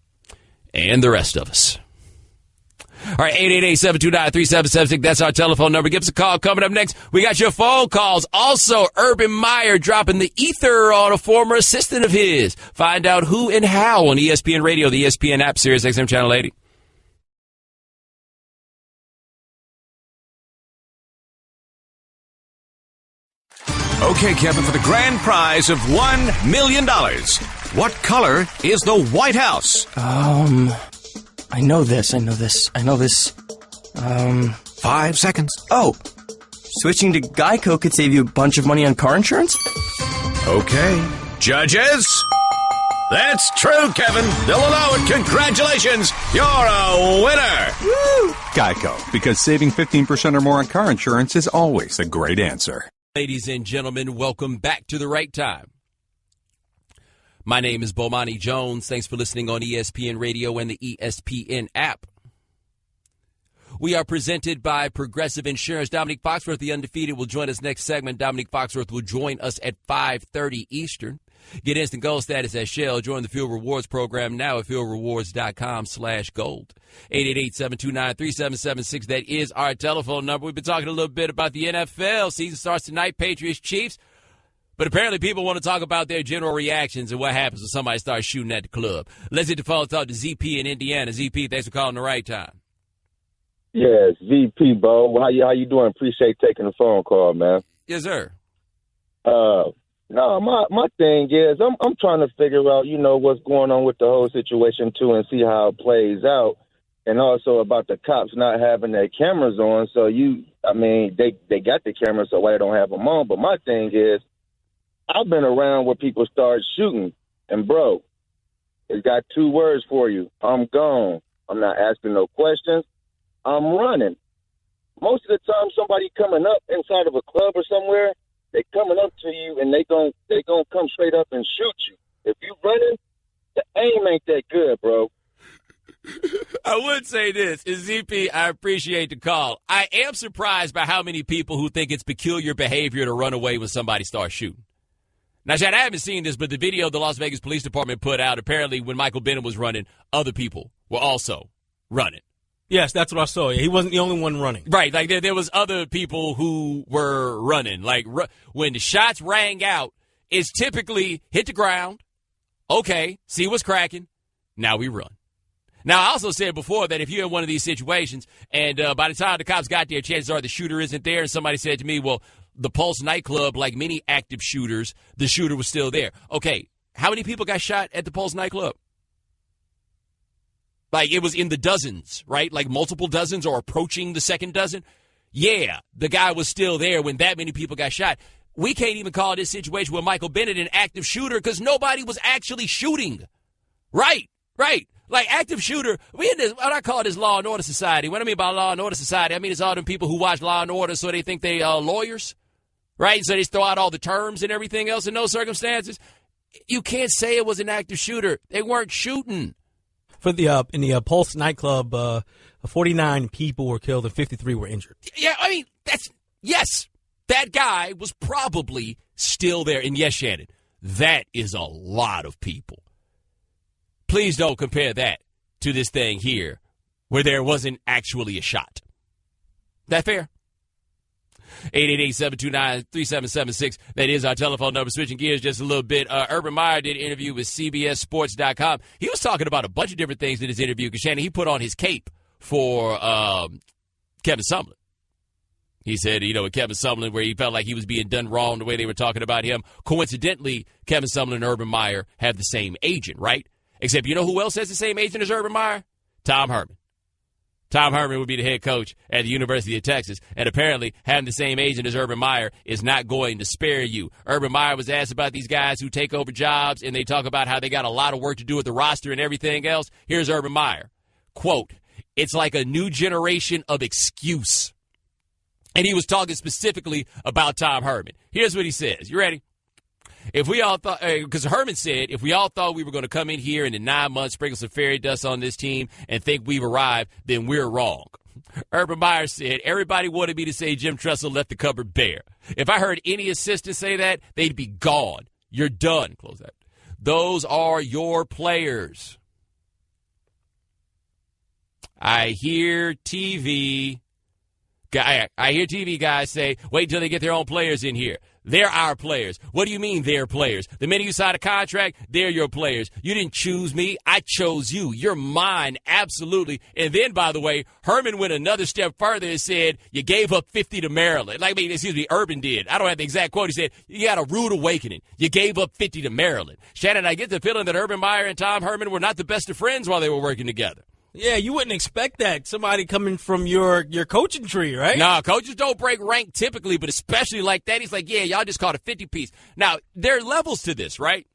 and the rest of us. All right, 888-729-3776. That's our telephone number. Give us a call. Coming up next, we got your phone calls. Also, Urban Meyer dropping the ether on a former assistant of his. Find out who and how on ESPN Radio, the ESPN app, Sirius XM Channel 80. Okay, Kevin, for the grand prize of $1 million, what color is the White House? I know this. 5 seconds. Oh, switching to Geico could save you a bunch of money on car insurance? Okay. Judges? That's true, Kevin. They'll allow it. Congratulations. You're a winner. Woo! Geico, because saving 15% or more on car insurance is always a great answer. Ladies and gentlemen, welcome back to The Right Time. My name is Bomani Jones. Thanks for listening on ESPN Radio and the ESPN app. We are presented by Progressive Insurance. Dominique Foxworth, the undefeated, will join us next segment. Dominique Foxworth will join us at 5:30 Eastern. Get instant gold status at Shell. Join the Fuel Rewards program now at fuelrewards.com/gold. 888-729-3776. That is our telephone number. We've been talking a little bit about the NFL. Season starts tonight, Patriots, Chiefs. But apparently people want to talk about their general reactions and what happens when somebody starts shooting at the club. Let's hit the phone and talk to ZP in Indiana. ZP, thanks for calling the right time. Yes, VP, Bo. How you doing? Appreciate taking the phone call, man. Yes, sir. No, my thing is I'm trying to figure out, what's going on with the whole situation too, and see how it plays out, and also about the cops not having their cameras on. So they got the cameras, so why they don't have them on? But my thing is, I've been around where people start shooting, and bro, it's got 2 words for you: I'm gone. I'm not asking no questions. I'm running. Most of the time, somebody coming up inside of a club or somewhere, they coming up to you and they gonna come straight up and shoot you. If you running, the aim ain't that good, bro. I would say this. ZP, I appreciate the call. I am surprised by how many people who think it's peculiar behavior to run away when somebody starts shooting. Now, Chad, I haven't seen this, but the video the Las Vegas Police Department put out, apparently when Michael Bennett was running, other people were also running. Yes, that's what I saw. He wasn't the only one running. Right, like there was other people who were running. Like when the shots rang out, it's typically hit the ground, okay, see what's cracking, now we run. Now, I also said before that if you're in one of these situations and by the time the cops got there, chances are the shooter isn't there, and somebody said to me, well, the Pulse nightclub, like many active shooters, the shooter was still there. Okay, how many people got shot at the Pulse nightclub? Like, it was in the dozens, right? Like, multiple dozens or approaching the second dozen? Yeah, the guy was still there when that many people got shot. We can't even call this situation with Michael Bennett an active shooter because nobody was actually shooting. Right. Like, active shooter, we in this, what I call this law and order society. What I mean by law and order society, I mean it's all them people who watch Law and Order so they think they are lawyers, right? So they throw out all the terms and everything else in those circumstances. You can't say it was an active shooter. They weren't shooting. For the in the Pulse nightclub, 49 people were killed and 53 were injured. Yeah, I mean, yes, that guy was probably still there. And yes, Shannon, that is a lot of people. Please don't compare that to this thing here where there wasn't actually a shot. That fair? 888-729-3776. That is our telephone number. Switching gears just a little bit. Urban Meyer did an interview with CBSSports.com. He was talking about a bunch of different things in his interview because, Shannon, he put on his cape for Kevin Sumlin. He said, with Kevin Sumlin, where he felt like he was being done wrong the way they were talking about him. Coincidentally, Kevin Sumlin and Urban Meyer have the same agent, right? Except you know who else has the same agent as Urban Meyer? Tom Herman. Tom Herman would be the head coach at the University of Texas, and apparently having the same agent as Urban Meyer is not going to spare you. Urban Meyer was asked about these guys who take over jobs, and they talk about how they got a lot of work to do with the roster and everything else. Here's Urban Meyer. Quote, "It's like a new generation of excuse." And he was talking specifically about Tom Herman. Here's what he says. You ready? If we all thought, because Herman said, if we all thought we were going to come in here and in 9 months sprinkle some fairy dust on this team and think we've arrived, then we're wrong. Urban Meyer said, everybody wanted me to say Jim Tressel left the cupboard bare. If I heard any assistant say that, they'd be gone. You're done. Close that. Those are your players. I hear TV guys say, wait until they get their own players in here. They're our players. What do you mean they're players? The minute you sign a contract, they're your players. You didn't choose me. I chose you. You're mine, absolutely. And then, by the way, Herman went another step further and said, you gave up 50 to Maryland. Urban did. I don't have the exact quote. He said, you got a rude awakening. You gave up 50 to Maryland. Shannon, I get the feeling that Urban Meyer and Tom Herman were not the best of friends while they were working together. Yeah, you wouldn't expect that. Somebody coming from your coaching tree, right? No, coaches don't break rank typically, but especially like that. He's like, yeah, y'all just caught a 50-piece. Now, there are levels to this, right?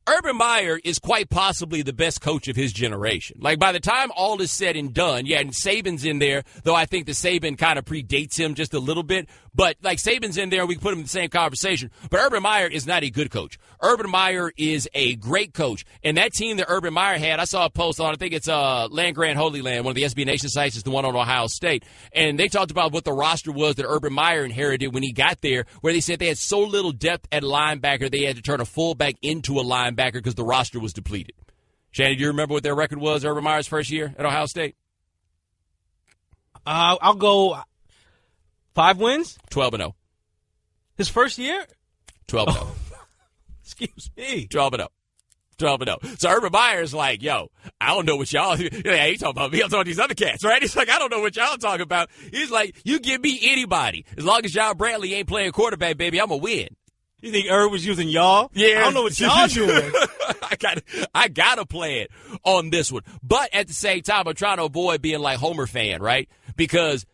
Urban Meyer is quite possibly the best coach of his generation. Like, by the time all is said and done, yeah, and Saban's in there, though I think that Saban kind of predates him just a little bit. But, like, Saban's in there, we can put him in the same conversation. But Urban Meyer is not a good coach. Urban Meyer is a great coach. And that team that Urban Meyer had, I saw a post on, I think it's Land Grant Holy Land, one of the SB Nation sites, is the one on Ohio State. And they talked about what the roster was that Urban Meyer inherited when he got there, where they said they had so little depth at linebacker, they had to turn a fullback into a linebacker because the roster was depleted. Shannon, do you remember what their record was Urban Meyer's first year at Ohio State? I'll go 5 wins? 12-0. His first year? 12-0. Excuse me. 12-0. 12-0. So Urban Meyer's like, yo, I don't know what y'all, he talking about me, I'm talking about these other cats, right? He's like, I don't know what y'all talking about. He's like, you give me anybody. As long as John Bradley ain't playing quarterback, baby, I'm going to win. You think Irv was using y'all? Yeah. I don't know what y'all doing. I gotta play it on this one. But at the same time, I'm trying to avoid being like Homer fan, right? Because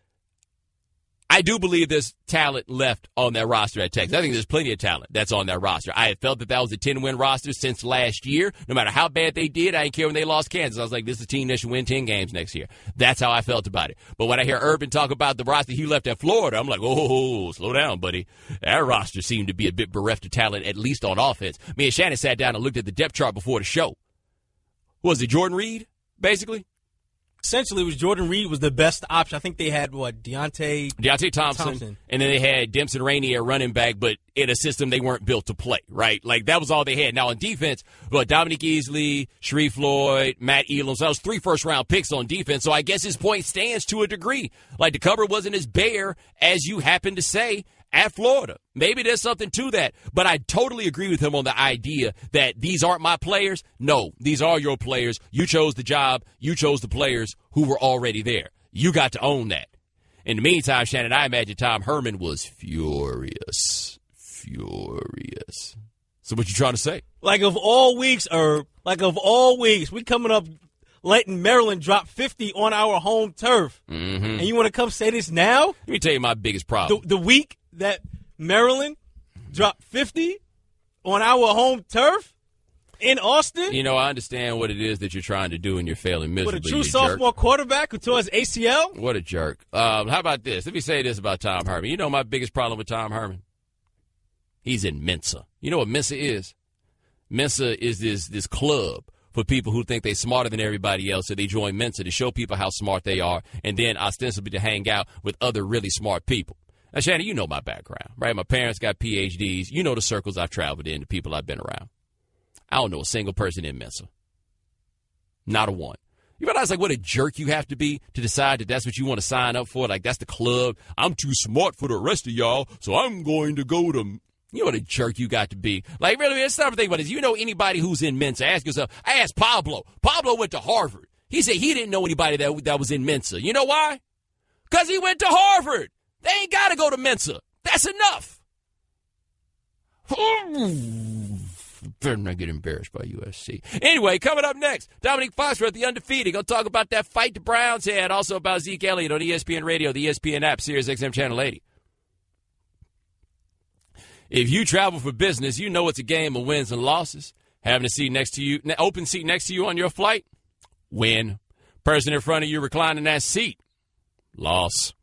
I do believe there's talent left on that roster at Texas. I think there's plenty of talent that's on that roster. I had felt that was a 10-win roster since last year. No matter how bad they did, I didn't care when they lost Kansas. I was like, this is a team that should win 10 games next year. That's how I felt about it. But when I hear Urban talk about the roster he left at Florida, I'm like, oh, slow down, buddy. That roster seemed to be a bit bereft of talent, at least on offense. Me and Shannon sat down and looked at the depth chart before the show. What was it, Jordan Reed, basically? Essentially, it was Jordan Reed was the best option. I think they had, Deontay Thompson. And then they had Dempsey Rainey at running back, but in a system they weren't built to play, right? Like, that was all they had. Now, on defense, Dominique Easley, Sharif Floyd, Matt Elam, so that was 3 first-round picks on defense, so I guess his point stands to a degree. Like, the cupboard wasn't as bare as you happen to say at Florida. Maybe there's something to that, but I totally agree with him on the idea that these aren't my players. No, these are your players. You chose the job. You chose the players who were already there. You got to own that. In the meantime, Shannon, I imagine Tom Herman was furious. So what you trying to say? Like of all weeks, we coming up letting Maryland drop 50 on our home turf. Mm-hmm. And you want to come say this now? Let me tell you my biggest problem. The week that Maryland dropped 50 on our home turf in Austin? You know, I understand what it is that you're trying to do, and you're failing miserably. With a true sophomore quarterback who tore his ACL? What a jerk. How about this? Let me say this about Tom Herman. You know my biggest problem with Tom Herman? He's in Mensa. You know what Mensa is? Mensa is this club for people who think they're smarter than everybody else, so they join Mensa to show people how smart they are, and then ostensibly to hang out with other really smart people. Now, Shannon, you know my background, right? My parents got PhDs. You know the circles I've traveled in, the people I've been around. I don't know a single person in Mensa. Not a one. You realize, like, what a jerk you have to be to decide that that's what you want to sign up for? Like, that's the club. I'm too smart for the rest of y'all, so I'm going to go to... You know what a jerk you got to be. Like, really, let's stop and think about this. You know anybody who's in Mensa? Ask yourself. I asked Pablo. Pablo went to Harvard. He said he didn't know anybody that was in Mensa. You know why? Because he went to Harvard. They ain't got to go to Mensa. That's enough. Better not get embarrassed by USC. Anyway, coming up next, Dominique Foxworth, the undefeated. Going to talk about that fight the Browns had. Also about Zeke Elliott on ESPN Radio, the ESPN app, Sirius XM Channel 80. If you travel for business, you know it's a game of wins and losses. Having a seat next to you, open seat next to you on your flight, win. Person in front of you reclining that seat, loss.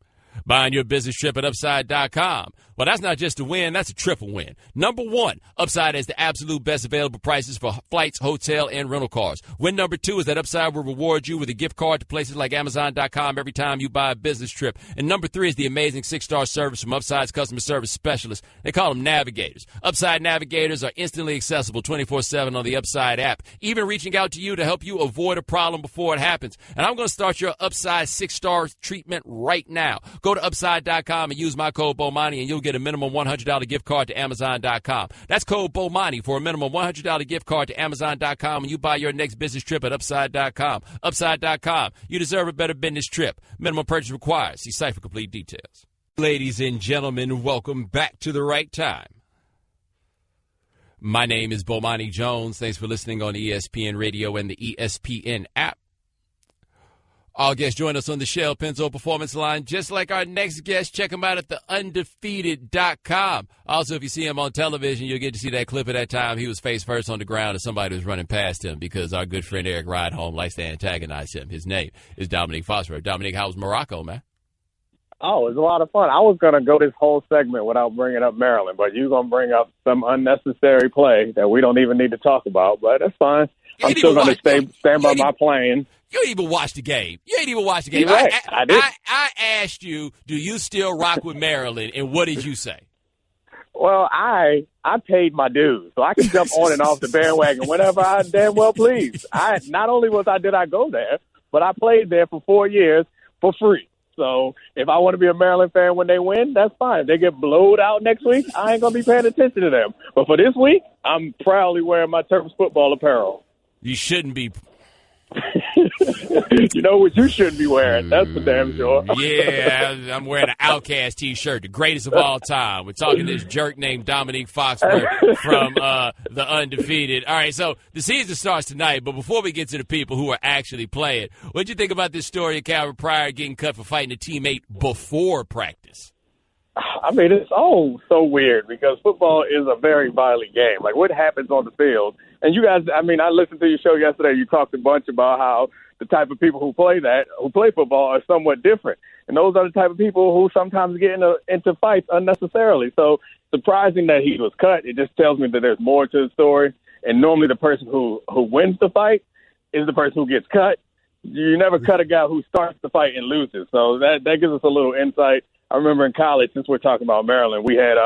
Buying your business trip at Upside.com. Well, that's not just a win, that's a triple win. Number one, Upside has the absolute best available prices for flights, hotel, and rental cars. Win number two is that Upside will reward you with a gift card to places like Amazon.com every time you buy a business trip. And number three is the amazing 6-star service from Upside's customer service specialists. They call them navigators. Upside navigators are instantly accessible 24/7 on the Upside app, even reaching out to you to help you avoid a problem before it happens. And I'm going to start your Upside 6-star treatment right now. Go to Upside.com and use my code Bomani, and you'll get a minimum $100 gift card to Amazon.com. That's code Bomani for a minimum $100 gift card to Amazon.com when you buy your next business trip at Upside.com. Upside.com. You deserve a better business trip. Minimum purchase required. See site for complete details. Ladies and gentlemen, welcome back to The Right Time. My name is Bomani Jones. Thanks for listening on ESPN Radio and the ESPN app. Our guests join us on the Shell Penzo Performance Line. Just like our next guest, check him out at theundefeated.com. Also, if you see him on television, you'll get to see that clip of that time he was face first on the ground and somebody was running past him because our good friend Eric Rydholm likes to antagonize him. His name is Dominique Foxworth. Dominique, how was Morocco, man? Oh, it was a lot of fun. I was going to go this whole segment without bringing up Maryland, but you're going to bring up some unnecessary play that we don't even need to talk about, but that's fine. I'm still going to stand by my plan. You ain't even watched the game. You ain't even watched the game. Right. I did. I asked you, do you still rock with Maryland, and what did you say? Well, I paid my dues, so I can jump on and off the bandwagon whenever I damn well please. Not only did I go there, but I played there for 4 years for free. So if I want to be a Maryland fan when they win, that's fine. If they get blowed out next week, I ain't going to be paying attention to them. But for this week, I'm proudly wearing my Terps football apparel. You shouldn't be. You know what you shouldn't be wearing. That's for damn sure. Yeah, I'm wearing an Outcast T-shirt, the greatest of all time. We're talking to this jerk named Dominique Foxworth from the Undefeated. All right, so the season starts tonight, but before we get to the people who are actually playing, what did you think about this story of Calvin Pryor getting cut for fighting a teammate before practice? I mean, it's all so weird because football is a very violent game. Like, what happens on the field? And you guys, I mean, I listened to your show yesterday. You talked a bunch about how the type of people who play football are somewhat different. And those are the type of people who sometimes get into fights unnecessarily. So surprising that he was cut, it just tells me that there's more to the story. And normally the person who wins the fight is the person who gets cut. you never cut a guy who starts the fight and loses. So that gives us a little insight. I remember in college, since we're talking about Maryland, we had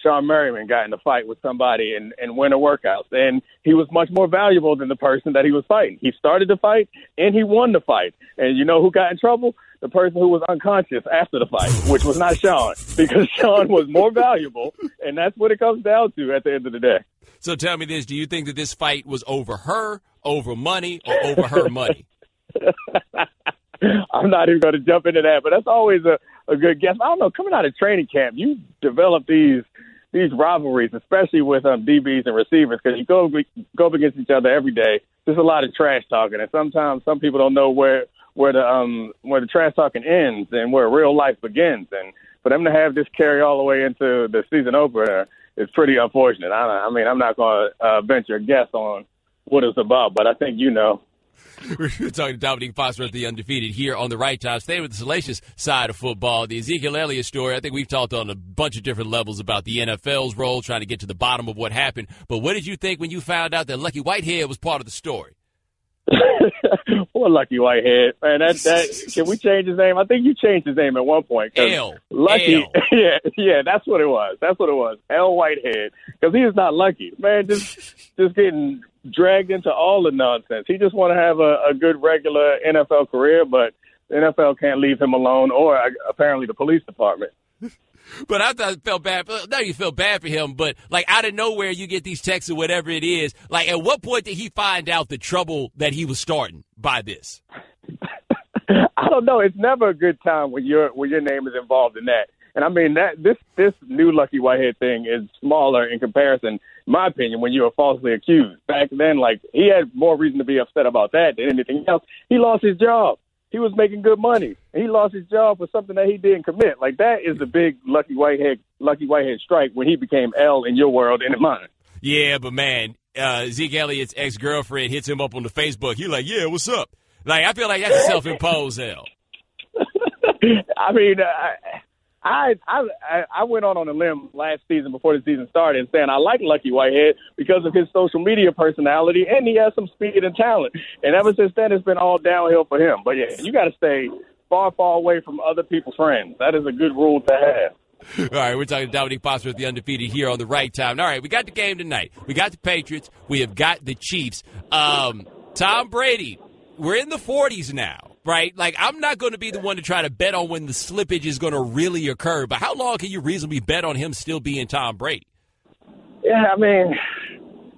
Sean Merriman got in a fight with somebody and winter workouts, and he was much more valuable than the person that he was fighting. He started the fight and he won the fight. And you know who got in trouble? The person who was unconscious after the fight, which was not Sean, because Sean was more valuable, and that's what it comes down to at the end of the day. So tell me this, do you think that this fight was over her, over money, or over her money? I'm not even going to jump into that, but that's always a good guess. I don't know, coming out of training camp, you develop these rivalries, especially with DBs and receivers, because you go up against each other every day. There's a lot of trash talking, and sometimes some people don't know where the trash talking ends and where real life begins. And for them to have this carry all the way into the season opener is pretty unfortunate. I mean, I'm not going to venture a guess on what it's about, but I think you know. We're talking to Dominique Foster, the Undefeated, here on the Right Time. Staying with the salacious side of football, the Ezekiel Elliott story. I think we've talked on a bunch of different levels about the NFL's role, trying to get to the bottom of what happened. But what did you think when you found out that Lucky Whitehead was part of the story? Poor Lucky Whitehead, man. That can we change his name? I think you changed his name at one point. Lucky, yeah, that's what it was. That's what it was. L. Whitehead, because he is not lucky, man. Just getting dragged into all the nonsense. He just want to have a good regular NFL career, but the NFL can't leave him alone, or apparently the police department. But I thought it felt bad. Now you feel bad for him, but like out of nowhere, you get these texts or whatever it is. Like, at what point did he find out the trouble that he was starting by this? I don't know. It's never a good time when your name is involved in that. And I mean this new Lucky Whitehead thing is smaller in comparison, in my opinion, when you were falsely accused. Back then, like, he had more reason to be upset about that than anything else. He lost his job. He was making good money, and he lost his job for something that he didn't commit. Like, that is the big Lucky Whitehead strike when he became L in your world and in mine. Yeah, but man, Zeke Elliott's ex-girlfriend hits him up on the Facebook. He's like, yeah, what's up? Like, I feel like that's a self-imposed L. I mean, I went on a limb last season before the season started saying I like Lucky Whitehead because of his social media personality, and he has some speed and talent. And ever since then, it's been all downhill for him. But, yeah, you got to stay far, far away from other people's friends. That is a good rule to have. All right, we're talking to Dominique Foster with the Undefeated here on the Right Time. All right, we got the game tonight. We got the Patriots. We have got the Chiefs. Tom Brady, we're in the 40s now. Right? Like, I'm not going to be the one to try to bet on when the slippage is going to really occur, but how long can you reasonably bet on him still being Tom Brady? Yeah, I mean,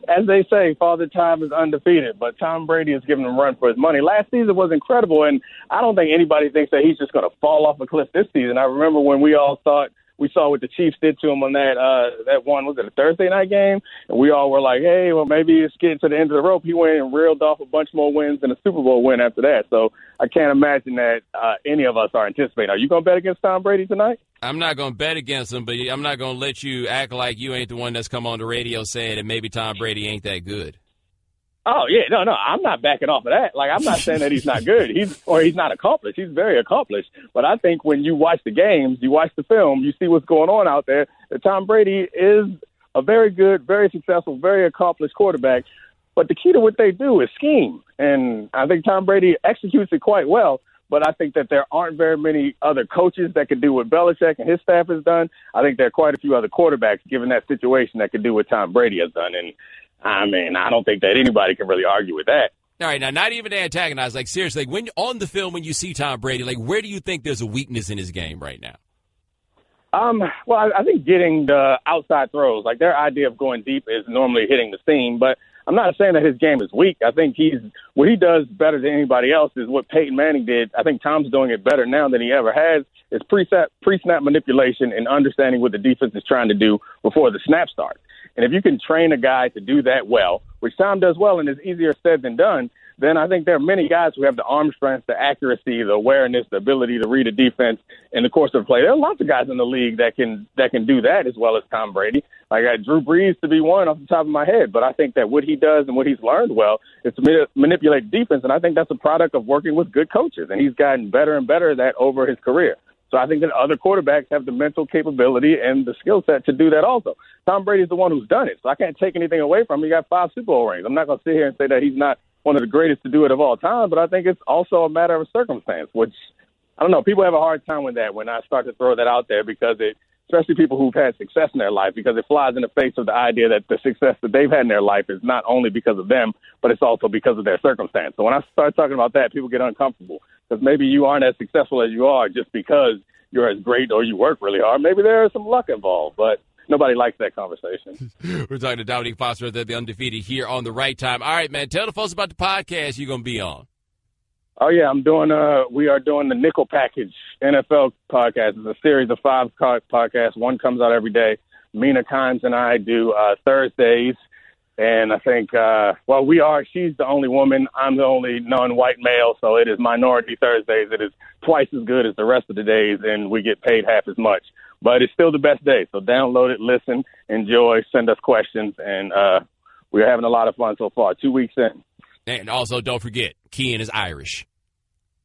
as they say, Father Time is undefeated, but Tom Brady is giving him a run for his money. Last season was incredible, and I don't think anybody thinks that he's just going to fall off a cliff this season. I remember when we all thought we saw what the Chiefs did to him on that one, was it a Thursday night game? And we all were like, hey, well, maybe it's getting to the end of the rope. He went and reeled off a bunch more wins than a Super Bowl win after that. So I can't imagine that any of us are anticipating. Are you going to bet against Tom Brady tonight? I'm not going to bet against him, but I'm not going to let you act like you ain't the one that's come on the radio saying that maybe Tom Brady ain't that good. Oh, yeah, no, I'm not backing off of that. Like, I'm not saying that he's not good. He's not accomplished. He's very accomplished. But I think when you watch the games, you watch the film, you see what's going on out there, that Tom Brady is a very good, very successful, very accomplished quarterback. But the key to what they do is scheme. And I think Tom Brady executes it quite well. But I think that there aren't very many other coaches that can do what Belichick and his staff has done. I think there are quite a few other quarterbacks, given that situation, that can do what Tom Brady has done. And I mean, I don't think that anybody can really argue with that. All right, now, not even to antagonize, like, seriously, like, when on the film, when you see Tom Brady, like, where do you think there's a weakness in his game right now? Well, I think getting the outside throws, like, their idea of going deep is normally hitting the seam, but I'm not saying that his game is weak. I think what he does better than anybody else is what Peyton Manning did. I think Tom's doing it better now than he ever has. It's pre-snap manipulation and understanding what the defense is trying to do before the snap starts. And if you can train a guy to do that well, which Tom does well and is easier said than done, then I think there are many guys who have the arm strength, the accuracy, the awareness, the ability to read a defense in the course of play. There are lots of guys in the league that can do that as well as Tom Brady. Like, I got Drew Brees to be one off the top of my head, but I think that what he does and what he's learned well is to manipulate defense, and I think that's a product of working with good coaches, and he's gotten better and better at that over his career. So I think that other quarterbacks have the mental capability and the skill set to do that also. Tom Brady is the one who's done it, so I can't take anything away from him. He got 5 Super Bowl rings. I'm not going to sit here and say that he's not one of the greatest to do it of all time, but I think it's also a matter of circumstance, which, I don't know, people have a hard time with that when I start to throw that out there because especially people who've had success in their life, because it flies in the face of the idea that the success that they've had in their life is not only because of them, but it's also because of their circumstance. So when I start talking about that, people get uncomfortable because maybe you aren't as successful as you are just because you're as great or you work really hard. Maybe there is some luck involved, but nobody likes that conversation. We're talking to Dominique Foxworth, the Undefeated, here on The Right Time. All right, man, tell the folks about the podcast you're going to be on. Oh, yeah, we are doing the Nickel Package NFL podcast. It's a series of 5 podcasts. One comes out every day. Mina Kimes and I do Thursdays. And I think, she's the only woman. I'm the only non-white male, so it is Minority Thursdays. It is twice as good as the rest of the days, and we get paid half as much. But it's still the best day, so download it, listen, enjoy, send us questions, and we're having a lot of fun so far. 2 weeks in. And also, don't forget, Kean is Irish.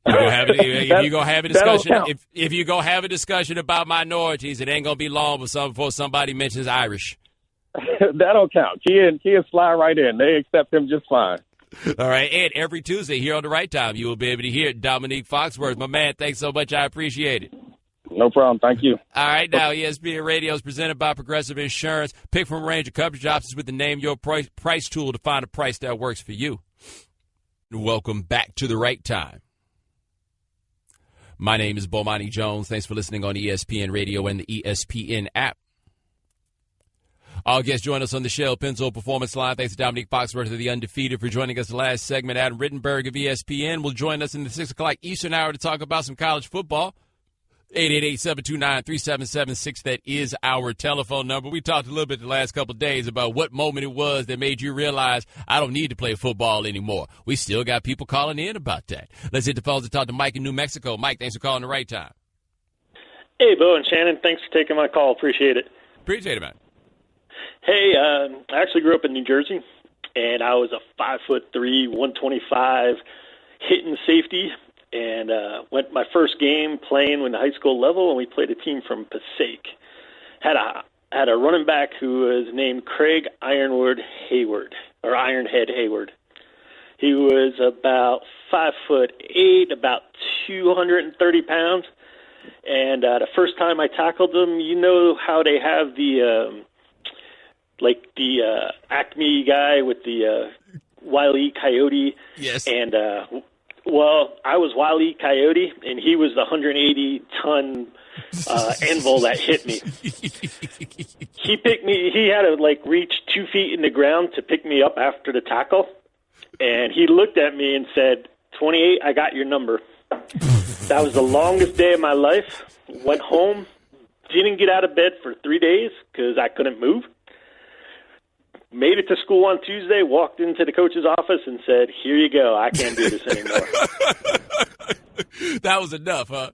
If you go have a discussion, if you go have a discussion about minorities, it ain't gonna be long before somebody mentions Irish. That don't count. Kean fly right in. They accept him just fine. All right, and every Tuesday here on The Right Time, you will be able to hear Dominique Foxworth. My man, thanks so much. I appreciate it. No problem. Thank you. All right, now ESPN Radio is presented by Progressive Insurance. Pick from a range of coverage options with the Name Your Price tool to find a price that works for you. Welcome back to The Right Time. My name is Bomani Jones. Thanks for listening on ESPN Radio and the ESPN app. Our guests join us on the Shell Pennzoil Performance Line. Thanks to Dominique Foxworth of the Undefeated for joining us the last segment. Adam Rittenberg of ESPN will join us in the 6 o'clock Eastern hour to talk about some college football. 888-729-3776. That is our telephone number. We talked a little bit the last couple of days about what moment it was that made you realize I don't need to play football anymore. We still got people calling in about that. Let's hit the phones and talk to Mike in New Mexico. Mike, thanks for calling The Right Time. Hey, Bo and Shannon. Thanks for taking my call. Appreciate it. Appreciate it, man. Hey, I actually grew up in New Jersey, and I was a 5'3", 125 hitting safety. And went my first game playing in the high school level, and we played a team from Passaic. Had a running back who was named Craig Ironhead Hayward. He was about 5'8", about 230 pounds. And the first time I tackled him, you know how they have the Acme guy with the Wile E. Coyote. Yes. And well, I was Wile E. Coyote, and he was the 180-ton anvil that hit me. He picked me. He had to reach 2 feet in the ground to pick me up after the tackle, and he looked at me and said, 28, I got your number. That was the longest day of my life. Went home, didn't get out of bed for 3 days because I couldn't move. Made it to school on Tuesday, walked into the coach's office and said, here you go, I can't do this anymore. That was enough, huh?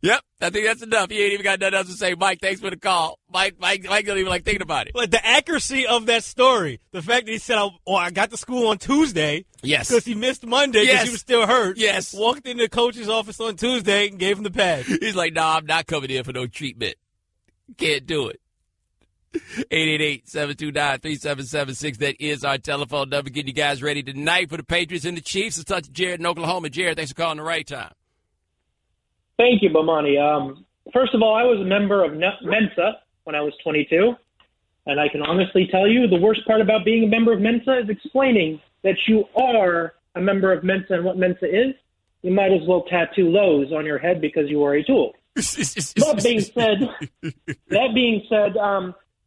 Yep, I think that's enough. He ain't even got nothing else to say. Mike, thanks for the call. Mike don't even thinking about it. Like the accuracy of that story, the fact that he said, I got to school on Tuesday. Yes. Because he missed Monday because he was still hurt. Yes. Walked into the coach's office on Tuesday and gave him the pad. He's like, no, I'm not coming in for no treatment. Can't do it. 888-729-3776. That is our telephone number. Getting you guys ready tonight for the Patriots and the Chiefs. Let's talk to Jared in Oklahoma. Jared, thanks for calling The Right Time. Thank you, Bomani. First of all, I was a member of Mensa when I was 22, and I can honestly tell you the worst part about being a member of Mensa is explaining that you are a member of Mensa and what Mensa is. You might as well tattoo Lowe's on your head because you are a tool. That being said,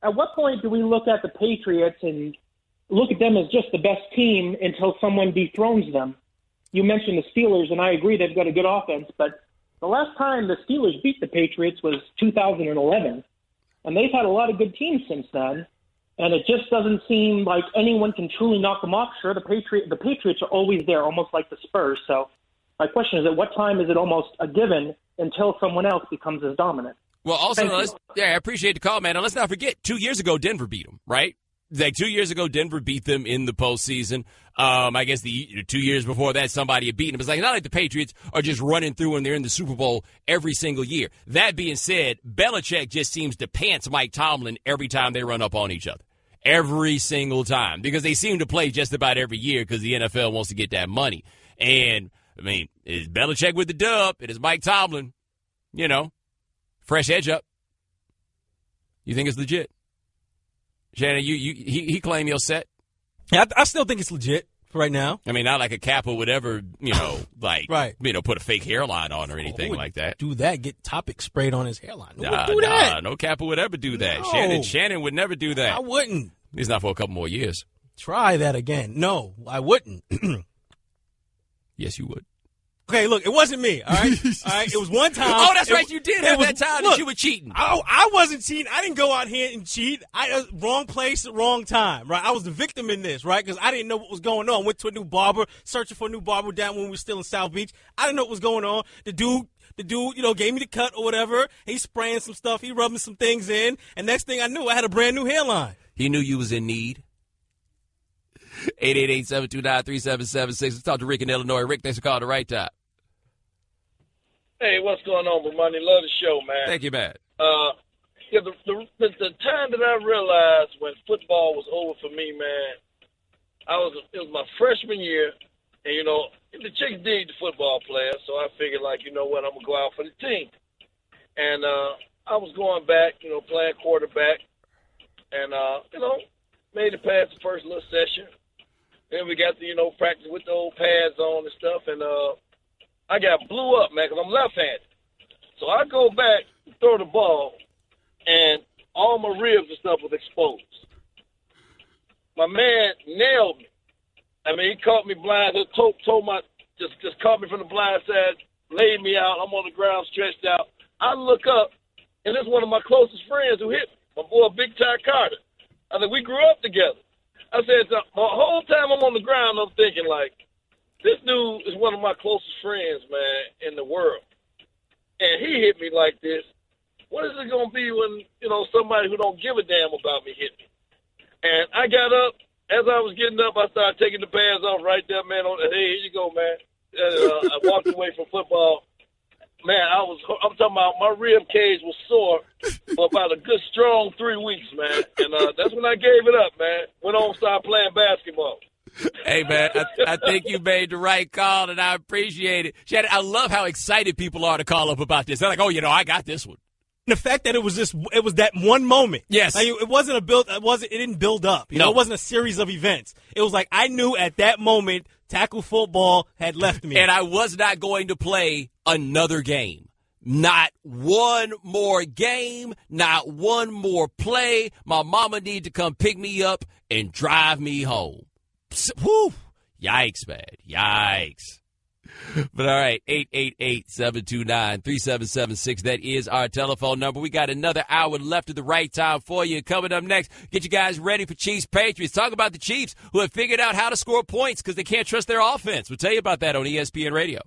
at what point do we look at the Patriots and look at them as just the best team until someone dethrones them? You mentioned the Steelers, and I agree they've got a good offense, but the last time the Steelers beat the Patriots was 2011, and they've had a lot of good teams since then, and it just doesn't seem like anyone can truly knock them off. Sure, the Patriots are always there, almost like the Spurs. So my question is, at what time is it almost a given until someone else becomes as dominant? Well, also, I appreciate the call, man. And let's not forget, 2 years ago, Denver beat them, right? 2 years ago, Denver beat them in the postseason. I guess the 2 years before that, somebody had beaten them. It's not like the Patriots are just running through and they're in the Super Bowl every single year. That being said, Belichick just seems to pants Mike Tomlin every time they run up on each other. every single time because they seem to play just about every year because the NFL wants to get that money. And, I mean, it's Belichick with the dub. It is Mike Tomlin. You know, fresh edge up. You think it's legit? Shannon, he claimed you're set? Yeah, I still think it's legit for right now. I mean, not like a Kappa would ever, put a fake hairline on or anything like that. Do that, get Topic sprayed on his hairline. Who would Nah, do that? no Kappa would ever do that. No. Shannon would never do that. I wouldn't. At least not for a couple more years. Try that again. No, I wouldn't. Yes, you would. Okay, look, it wasn't me, all right? All right, it was one time. Oh, that's right, you did have that time that you were cheating. I wasn't cheating. I didn't go out here and cheat. Wrong place, wrong time, right? I was the victim in this, right? Because I didn't know what was going on. Went to a new barber, searching for a new barber down when we were still in South Beach. I didn't know what was going on. The dude, gave me the cut or whatever. He's spraying some stuff. He rubbing some things in. And next thing I knew, I had a brand new hairline. He knew you was in need. 888-729-3776. Let's talk to Rick in Illinois. Rick, thanks for calling the right time. Hey, what's going on, Bomani? Love the show, man. Thank you, man. The time that I realized when football was over for me, man, it was my freshman year, and, the chicks dig the football players, so I figured, I'm going to go out for the team. And I was going back, playing quarterback, and, made it past the first little session. Then we got to, practice with the old pads on and stuff, and I got blew up, man, because I'm left-handed. So I go back to throw the ball, and all my ribs and stuff was exposed. My man nailed me. I mean, he caught me blind. Just caught me from the blind side, laid me out. I'm on the ground, stretched out. I look up, and it's one of my closest friends who hit me, my boy Big Ty Carter. I said, we grew up together. I said, the whole time I'm on the ground, I'm thinking, this dude is one of my closest friends, man, in the world. And he hit me like this. What is it going to be when, somebody who don't give a damn about me hit me? And I got up. As I was getting up, I started taking the pads off right there, man. Hey, here you go, man. I walked away from football. Man, I'm talking about my rib cage was sore for about a good strong 3 weeks, man. And that's when I gave it up, man. Went on and started playing basketball. Hey, man, I think you made the right call, and I appreciate it. Shannon, I love how excited people are to call up about this. They're like, I got this one. The fact that it was that one moment. Yes. It didn't build up. It wasn't a series of events. It was like I knew at that moment tackle football had left me. And I was not going to play another game. Not one more game, not one more play. My mama need to come pick me up and drive me home. Whew. Yikes, man. Yikes. But all right, 888-729-3776. That is our telephone number. We got another hour left at the right time for you. Coming up next, get you guys ready for Chiefs Patriots. Talk about the Chiefs who have figured out how to score points because they can't trust their offense. We'll tell you about that on ESPN Radio.